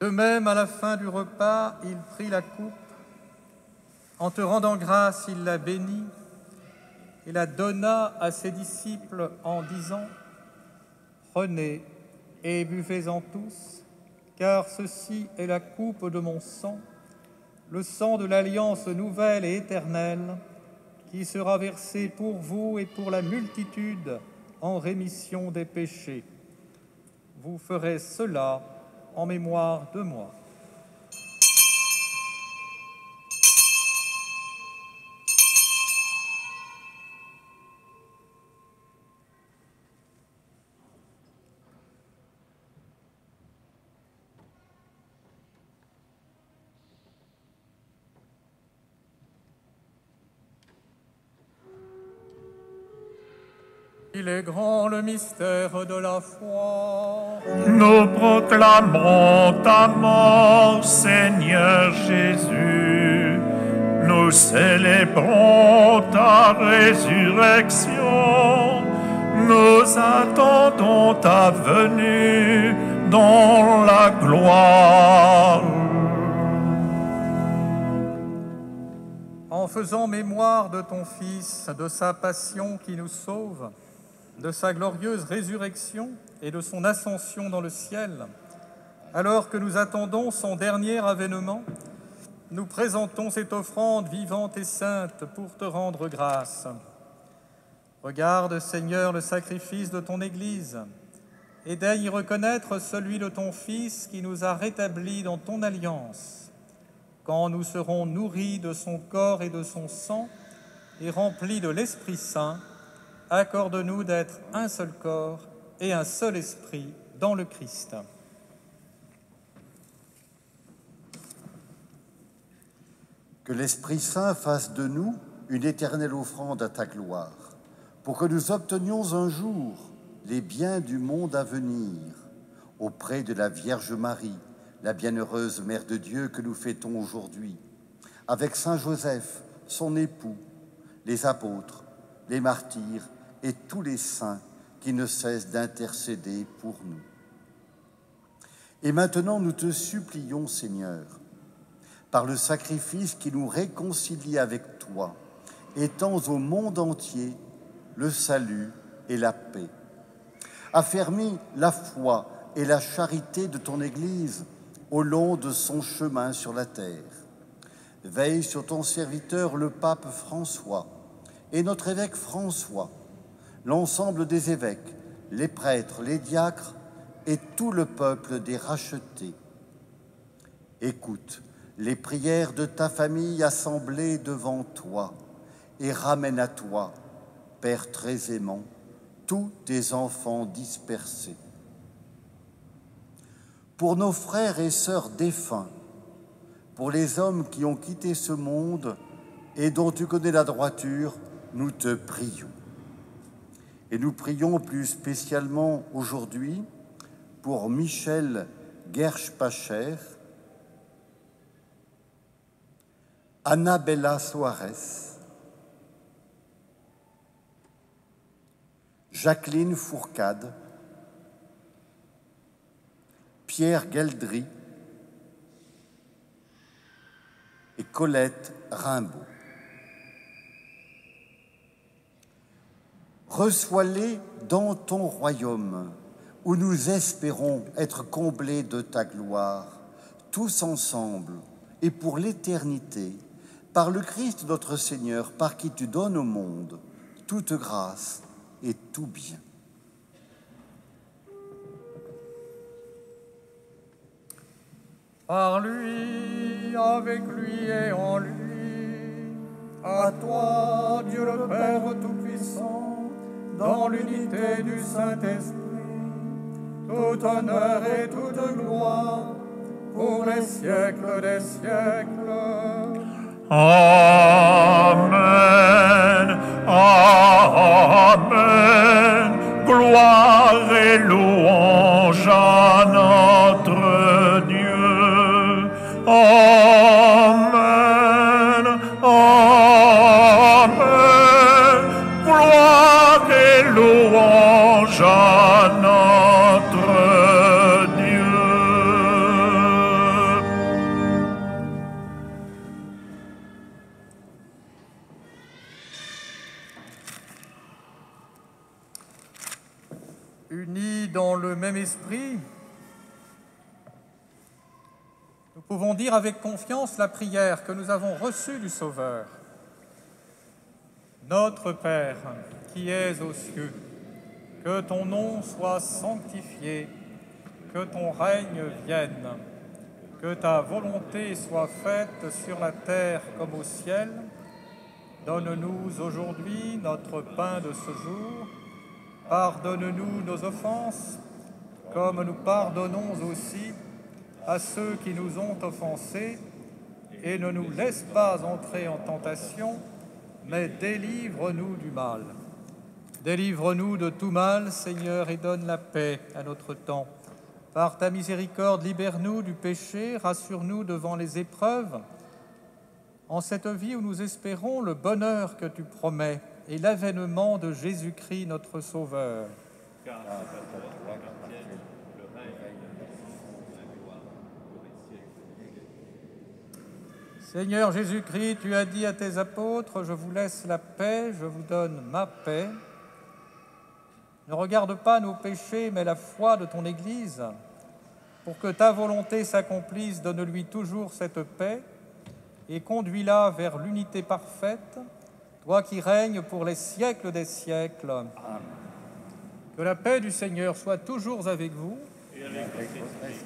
De même, à la fin du repas, il prit la coupe. En te rendant grâce, il la bénit et la donna à ses disciples en disant : « Prenez et buvez-en tous, car ceci est la coupe de mon sang, le sang de l'alliance nouvelle et éternelle, qui sera versé pour vous et pour la multitude en rémission des péchés. Vous ferez cela en mémoire de moi. » Il est grand le mystère de la foi. Nous proclamons ta mort, Seigneur Jésus. Nous célébrons ta résurrection. Nous attendons ta venue dans la gloire. En faisant mémoire de ton Fils, de sa passion qui nous sauve, de sa glorieuse résurrection et de son ascension dans le ciel, alors que nous attendons son dernier avènement, nous présentons cette offrande vivante et sainte pour te rendre grâce. Regarde, Seigneur, le sacrifice de ton Église et daigne y reconnaître celui de ton Fils qui nous a rétablis dans ton alliance. Quand nous serons nourris de son corps et de son sang et remplis de l'Esprit Saint, accorde-nous d'être un seul corps et un seul esprit dans le Christ. Que l'Esprit Saint fasse de nous une éternelle offrande à ta gloire, pour que nous obtenions un jour les biens du monde à venir, auprès de la Vierge Marie, la bienheureuse Mère de Dieu que nous fêtons aujourd'hui, avec Saint Joseph, son époux, les apôtres, les martyrs et tous les saints qui ne cessent d'intercéder pour nous. Et maintenant, nous te supplions, Seigneur, par le sacrifice qui nous réconcilie avec toi, étends au monde entier le salut et la paix. Affermis la foi et la charité de ton Église au long de son chemin sur la terre. Veille sur ton serviteur, le pape François, et notre évêque François, l'ensemble des évêques, les prêtres, les diacres et tout le peuple des rachetés. Écoute les prières de ta famille assemblée devant toi et ramène à toi, Père très aimant, tous tes enfants dispersés. Pour nos frères et sœurs défunts, pour les hommes qui ont quitté ce monde et dont tu connais la droiture, nous te prions. Et nous prions plus spécialement aujourd'hui pour Michel Gershpacher, Annabella Soares, Jacqueline Fourcade, Pierre Gueldry et Colette Rimbaud. Reçois-les dans ton royaume, où nous espérons être comblés de ta gloire, tous ensemble et pour l'éternité, par le Christ notre Seigneur, par qui tu donnes au monde toute grâce et tout bien. Par lui, avec lui et en lui, à toi, Dieu le Père Tout-Puissant, dans l'unité du Saint-Esprit, tout honneur et toute gloire, pour les siècles des siècles. Amen, Amen, gloire et louange à notre Dieu. Amen, Amen, gloire et louange à notre Dieu. Unis dans le même esprit, nous pouvons dire avec confiance la prière que nous avons reçue du Sauveur. Notre Père, qui es aux cieux, que ton nom soit sanctifié, que ton règne vienne, que ta volonté soit faite sur la terre comme au ciel. Donne-nous aujourd'hui notre pain de ce jour. Pardonne-nous nos offenses, comme nous pardonnons aussi à ceux qui nous ont offensés, et ne nous laisse pas entrer en tentation, mais délivre-nous du mal. Délivre-nous de tout mal, Seigneur, et donne la paix à notre temps. Par ta miséricorde, libère-nous du péché, rassure-nous devant les épreuves. En cette vie où nous espérons le bonheur que tu promets et l'avènement de Jésus-Christ, notre Sauveur. Seigneur Jésus-Christ, tu as dit à tes apôtres, je vous laisse la paix, je vous donne ma paix. Ne regarde pas nos péchés, mais la foi de ton Église. Pour que ta volonté s'accomplisse, donne-lui toujours cette paix et conduis-la vers l'unité parfaite, toi qui règnes pour les siècles des siècles. Amen. Que la paix du Seigneur soit toujours avec vous. Et avec votre esprit.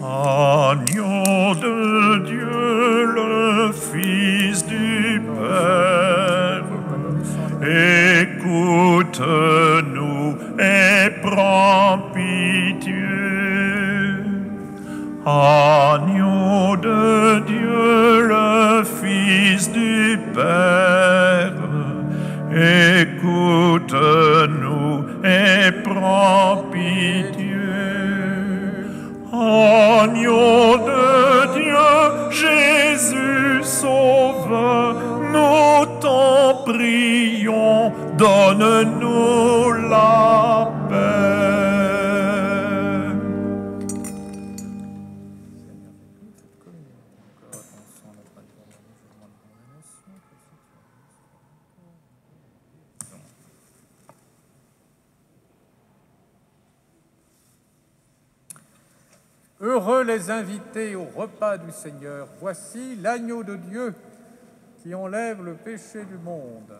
Agneau de Dieu, le Fils du Père, écoute-nous et prends pitié. Agneau de Dieu, le Fils du Père, écoute-nous et prends pitié. Agneau de Dieu, Jésus sauve, nous t'en prions, donne-nous la paix. Heureux les invités au repas du Seigneur. Voici l'agneau de Dieu qui enlève le péché du monde.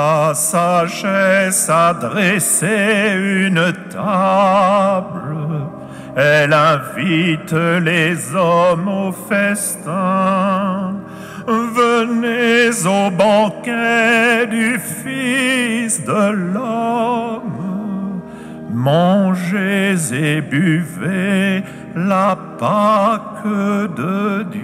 La sagesse a dressé une table, elle invite les hommes au festin. Venez au banquet du Fils de l'homme, mangez et buvez la Pâque de Dieu.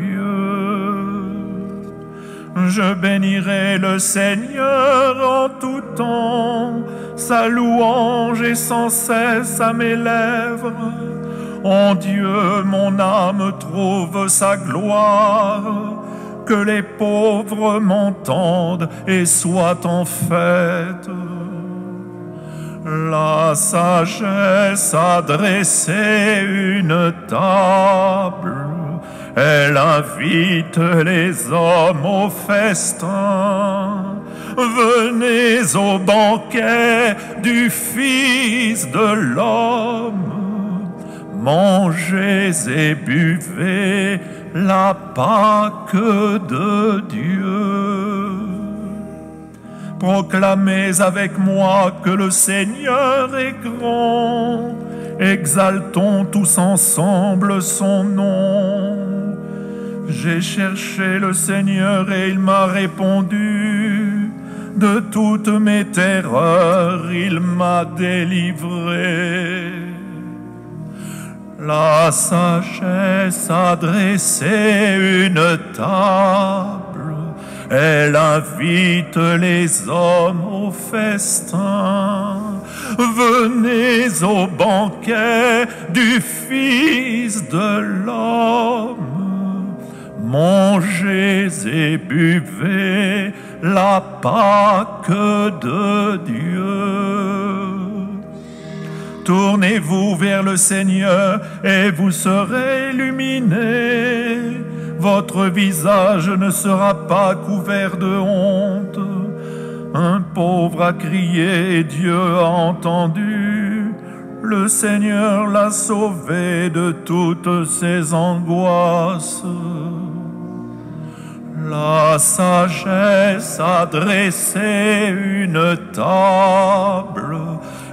Je bénirai le Seigneur en tout temps, sa louange est sans cesse à mes lèvres. En Dieu, mon âme trouve sa gloire, que les pauvres m'entendent et soient en fête. La sagesse a dressé une table, elle invite les hommes au festin. Venez au banquet du Fils de l'homme, mangez et buvez la Pâque de Dieu. Proclamez avec moi que le Seigneur est grand, exaltons tous ensemble son nom. J'ai cherché le Seigneur et il m'a répondu, de toutes mes terreurs il m'a délivré. La sagesse a dressé une table, elle invite les hommes au festin. Venez au banquet du Fils de l'homme, mangez et buvez la Pâque de Dieu. Tournez-vous vers le Seigneur et vous serez illuminés. Votre visage ne sera pas couvert de honte. Un pauvre a crié et Dieu a entendu. Le Seigneur l'a sauvé de toutes ses angoisses. La sagesse a dressé une table,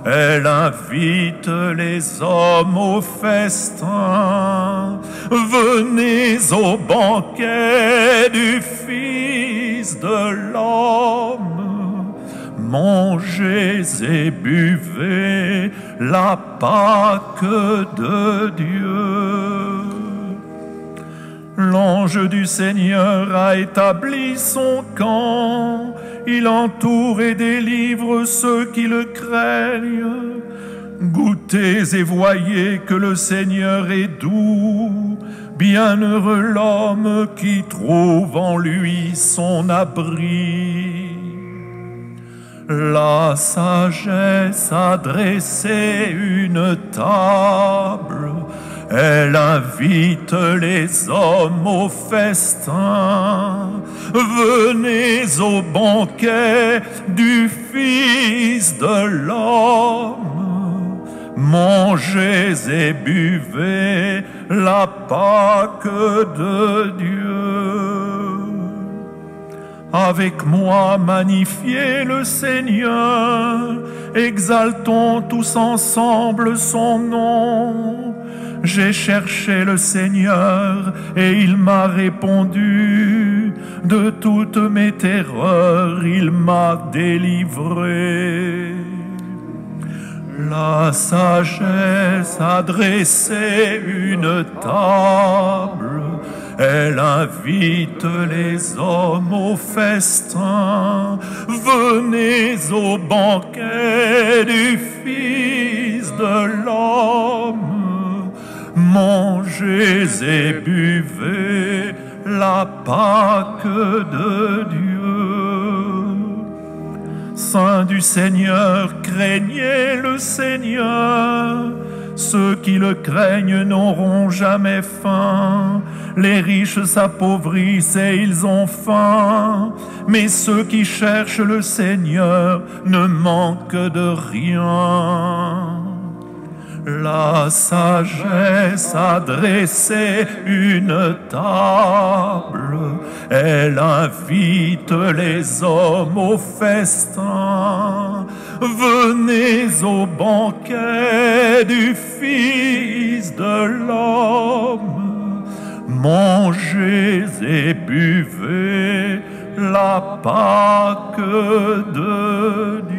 elle invite les hommes au festin. Venez au banquet du Fils de l'homme, mangez et buvez la Pâque de Dieu. L'ange du Seigneur a établi son camp, il entoure et délivre ceux qui le craignent. Goûtez et voyez que le Seigneur est doux, bienheureux l'homme qui trouve en lui son abri. La sagesse a dressé une table, elle invite les hommes au festin. Venez au banquet du Fils de l'homme, mangez et buvez la Pâque de Dieu. Avec moi, magnifiez le Seigneur, exaltons tous ensemble son nom. J'ai cherché le Seigneur et il m'a répondu, de toutes mes terreurs il m'a délivré. La sagesse a dressé une table, elle invite les hommes au festin. Venez au banquet du Fils de l'homme, mangez et buvez la Pâque de Dieu. Saints du Seigneur, craignez le Seigneur. Ceux qui le craignent n'auront jamais faim. Les riches s'appauvrissent et ils ont faim. Mais ceux qui cherchent le Seigneur ne manquent de rien. La sagesse a dressé une table, elle invite les hommes au festin. Venez au banquet du Fils de l'homme, mangez et buvez la Pâque de Dieu.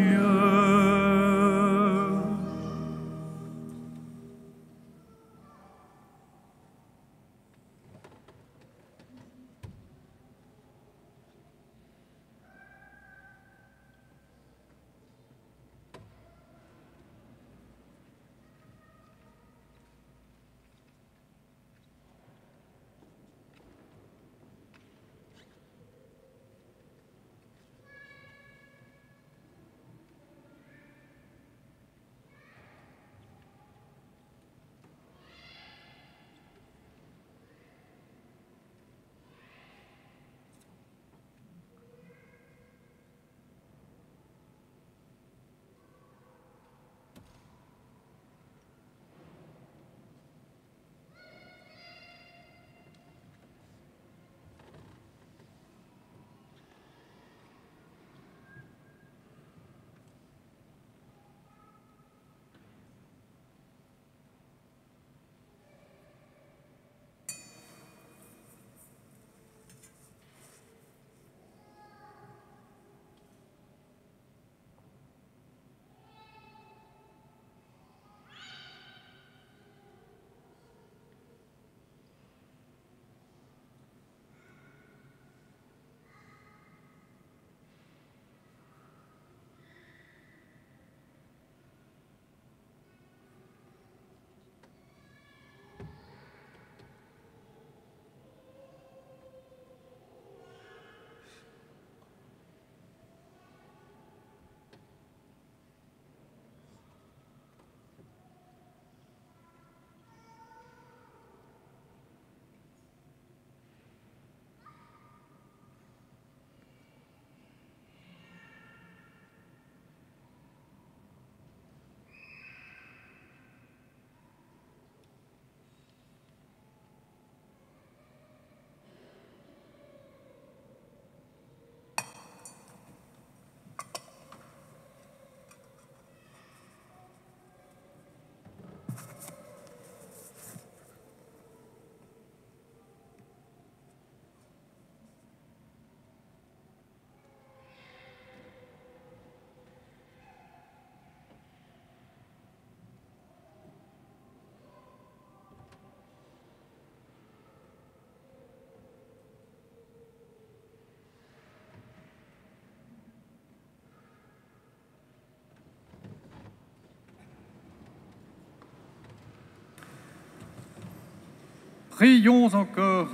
Prions encore.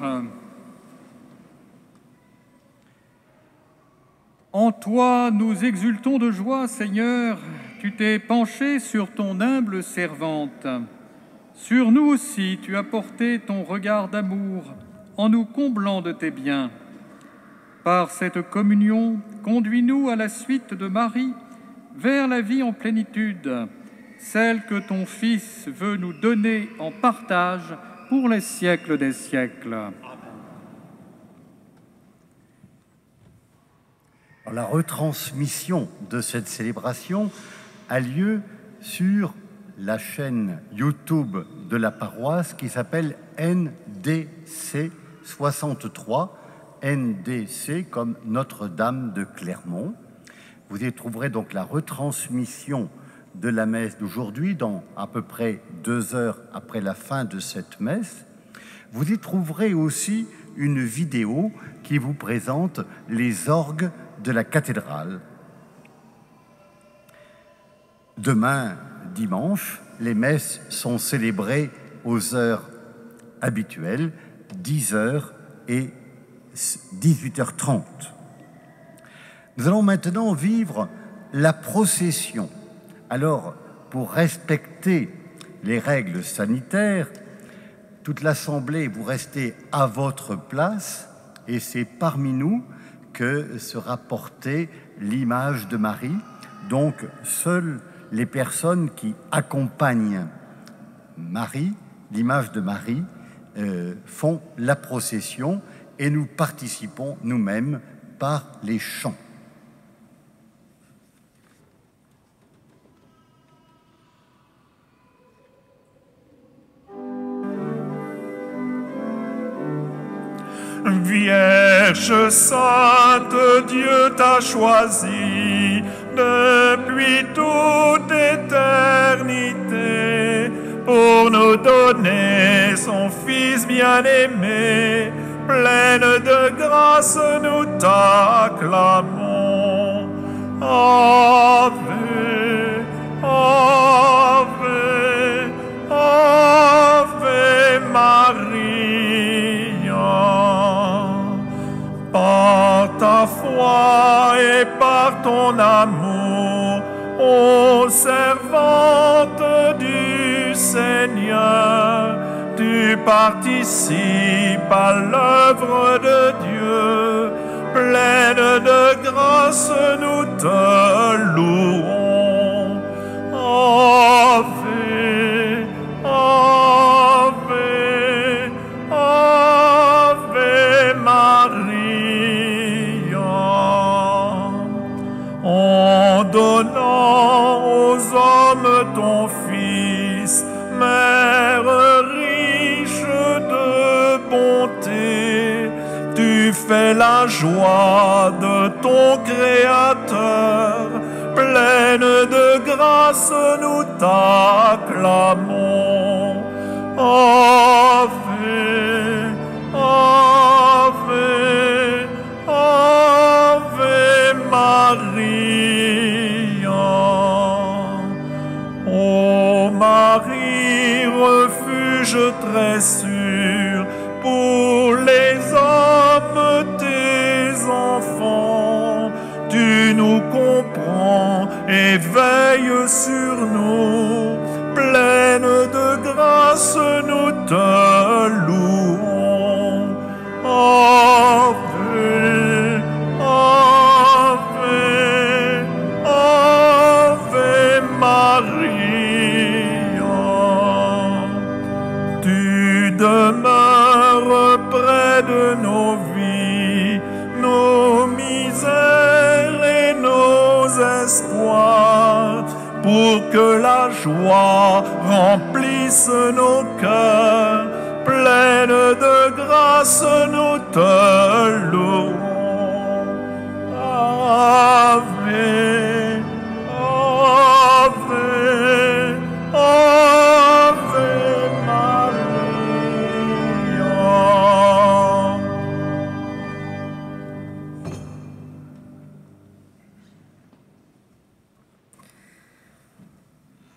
En toi, nous exultons de joie, Seigneur. Tu t'es penché sur ton humble servante. Sur nous aussi, tu as porté ton regard d'amour en nous comblant de tes biens. Par cette communion, conduis-nous à la suite de Marie vers la vie en plénitude, celle que ton Fils veut nous donner en partage pour les siècles des siècles. La retransmission de cette célébration a lieu sur la chaîne YouTube de la paroisse qui s'appelle NDC 63, NDC comme Notre-Dame de Clermont. Vous y trouverez donc la retransmission de la messe d'aujourd'hui dans à peu près 2 heures après la fin de cette messe. Vous y trouverez aussi une vidéo qui vous présente les orgues de la cathédrale. Demain, dimanche, les messes sont célébrées aux heures habituelles, 10h et 18h30. Nous allons maintenant vivre la procession. Alors, pour respecter les règles sanitaires, toute l'Assemblée, vous restez à votre place et c'est parmi nous que sera portée l'image de Marie. Donc, seules les personnes qui accompagnent Marie, l'image de Marie, font la procession et nous participons nous-mêmes par les chants. Vierge sainte, Dieu t'a choisi depuis toute éternité pour nous donner son Fils bien-aimé. Pleine de grâce, nous t'acclamons. Ave, Ave, Ave Maria. Par ta foi et par ton amour, ô servante du Seigneur, tu participes à l'œuvre de Dieu. Pleine de grâce, nous te louons. Ave, Ave, Ave Maria. En donnant aux hommes ton Fils, Mère riche de bonté, tu fais la joie de ton Créateur. Pleine de grâce, nous t'acclamons. Ave, Ave, Ave Maria. Ô Marie, refuge très sûr pour les hommes, tes enfants, tu nous comprends et veilles sur nous. Pleine de grâce, nous te louons. Ave, Ave, Ave Maria. Tu demeures près de nos vies, nos misères et nos espoirs, pour que la joie remplisse nos cœurs. Pleine de grâce, nous te louons. Ave, Ave, Ave Maria.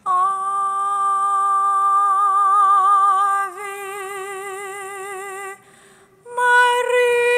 Ave Maria.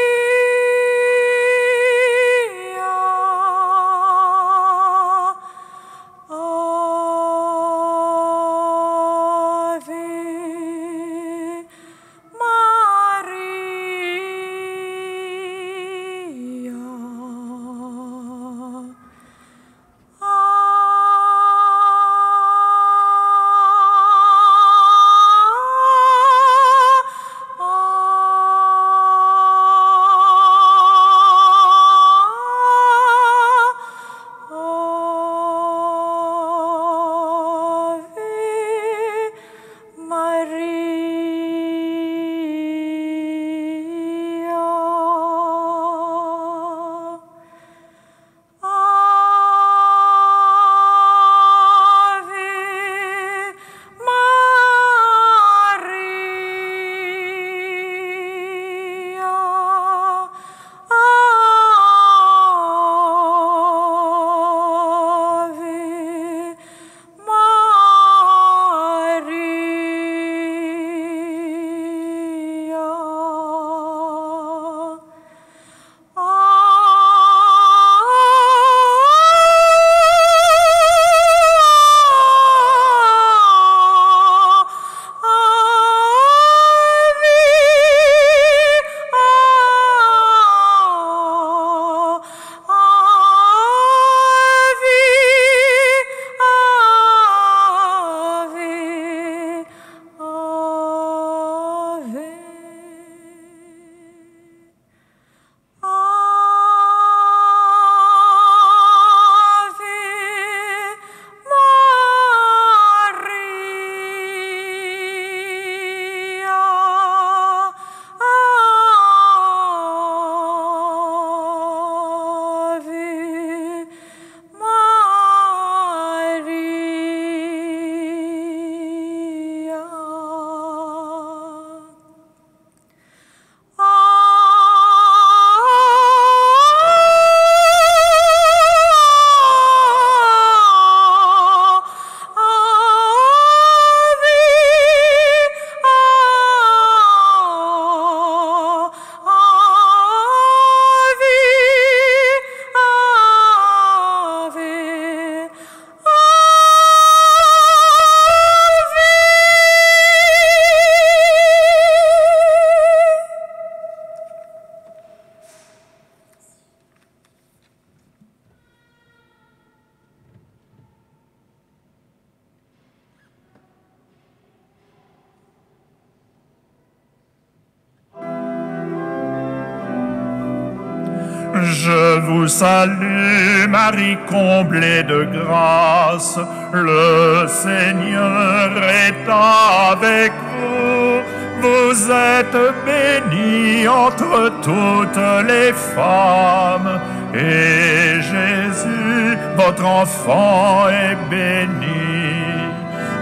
Je vous salue, Marie comblée de grâce, le Seigneur est avec vous. Vous êtes bénie entre toutes les femmes, et Jésus, votre enfant, est béni.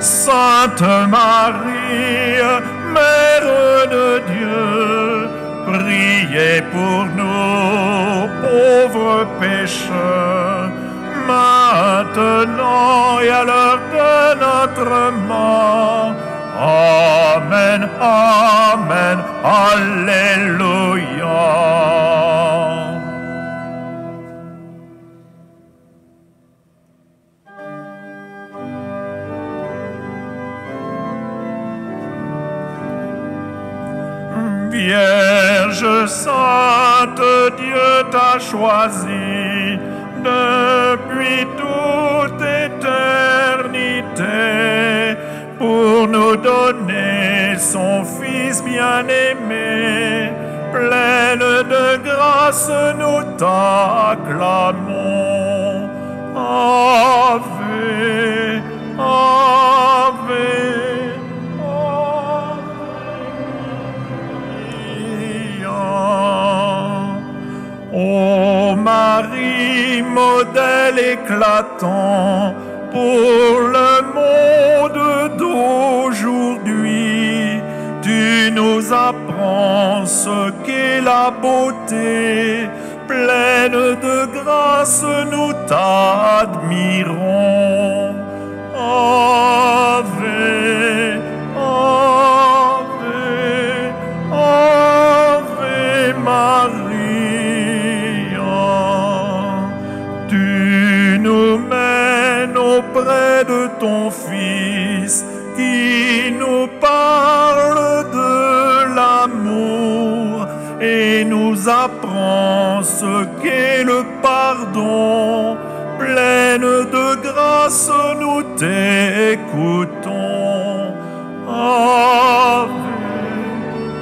Sainte Marie, Mère de Dieu, priez pour nous, pauvres pécheurs, maintenant et à l'heure de notre mort. Amen, Amen, Alléluia. Vierge sainte, Dieu t'a choisi depuis toute éternité pour nous donner son Fils bien-aimé. Pleine de grâce, nous t'acclamons. Ave, Ave, Ô Marie, modèle éclatant pour le monde d'aujourd'hui, tu nous apprends ce qu'est la beauté. Pleine de grâce, nous t'admirons. Ave, Ave, Ave Maria. Auprès de ton Fils qui nous parle de l'amour et nous apprend ce qu'est le pardon. Pleine de grâce, nous t'écoutons. Ave,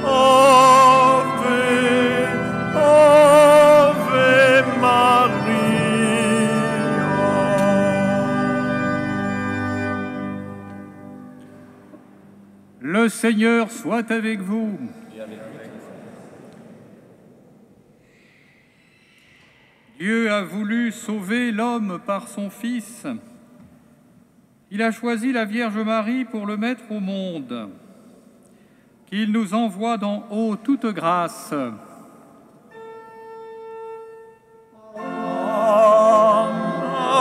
Ave, Ave Marie. Le Seigneur soit avec vous. Dieu a voulu sauver l'homme par son Fils. Il a choisi la Vierge Marie pour le mettre au monde. Qu'il nous envoie d'en haut toute grâce.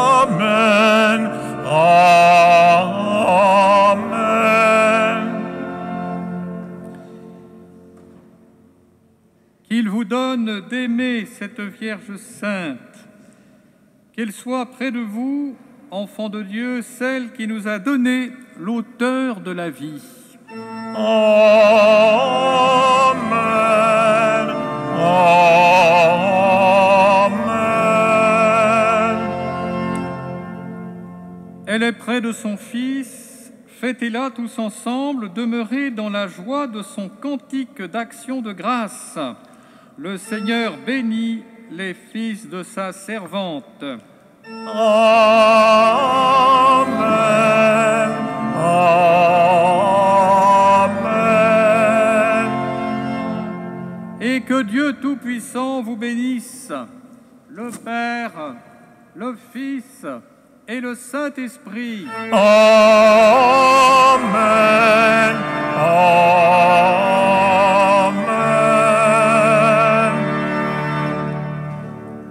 Amen. Qu'il vous donne d'aimer cette Vierge sainte, qu'elle soit près de vous, enfant de Dieu, celle qui nous a donné l'auteur de la vie. Amen. Amen. Elle est près de son Fils, fêtez-la tous ensemble, demeurez dans la joie de son cantique d'action de grâce. Le Seigneur bénit les fils de sa servante. Amen. Amen. Et que Dieu Tout-Puissant vous bénisse, le Père, le Fils et le Saint-Esprit. Amen. Amen.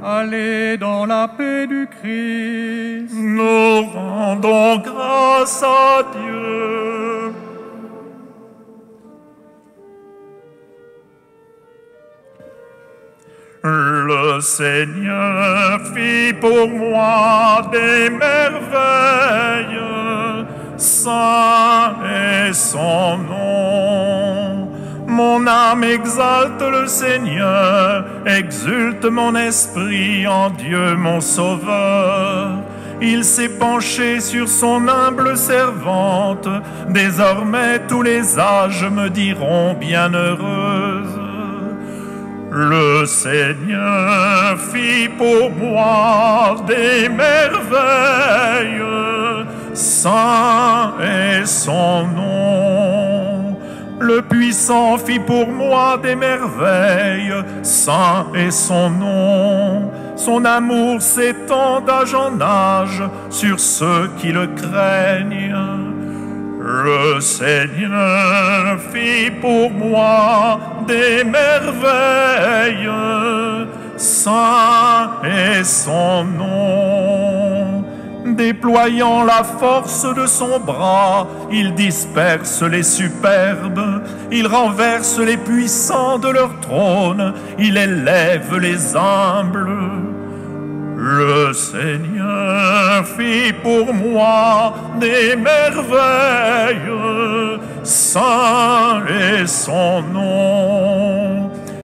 Allez dans la paix du Christ. Nous rendons grâce à Dieu. Le Seigneur fit pour moi des merveilles, saint est son nom. Mon âme exalte le Seigneur, exulte mon esprit en Dieu mon Sauveur. Il s'est penché sur son humble servante, désormais tous les âges me diront bienheureuse. Le Seigneur fit pour moi des merveilles, saint est son nom. Le puissant fit pour moi des merveilles, saint est son nom. Son amour s'étend d'âge en âge sur ceux qui le craignent. Le Seigneur fit pour moi des merveilles, saint est son nom. Déployant la force de son bras, il disperse les superbes, il renverse les puissants de leur trône, il élève les humbles. Le Seigneur fit pour moi des merveilles, saint est son nom.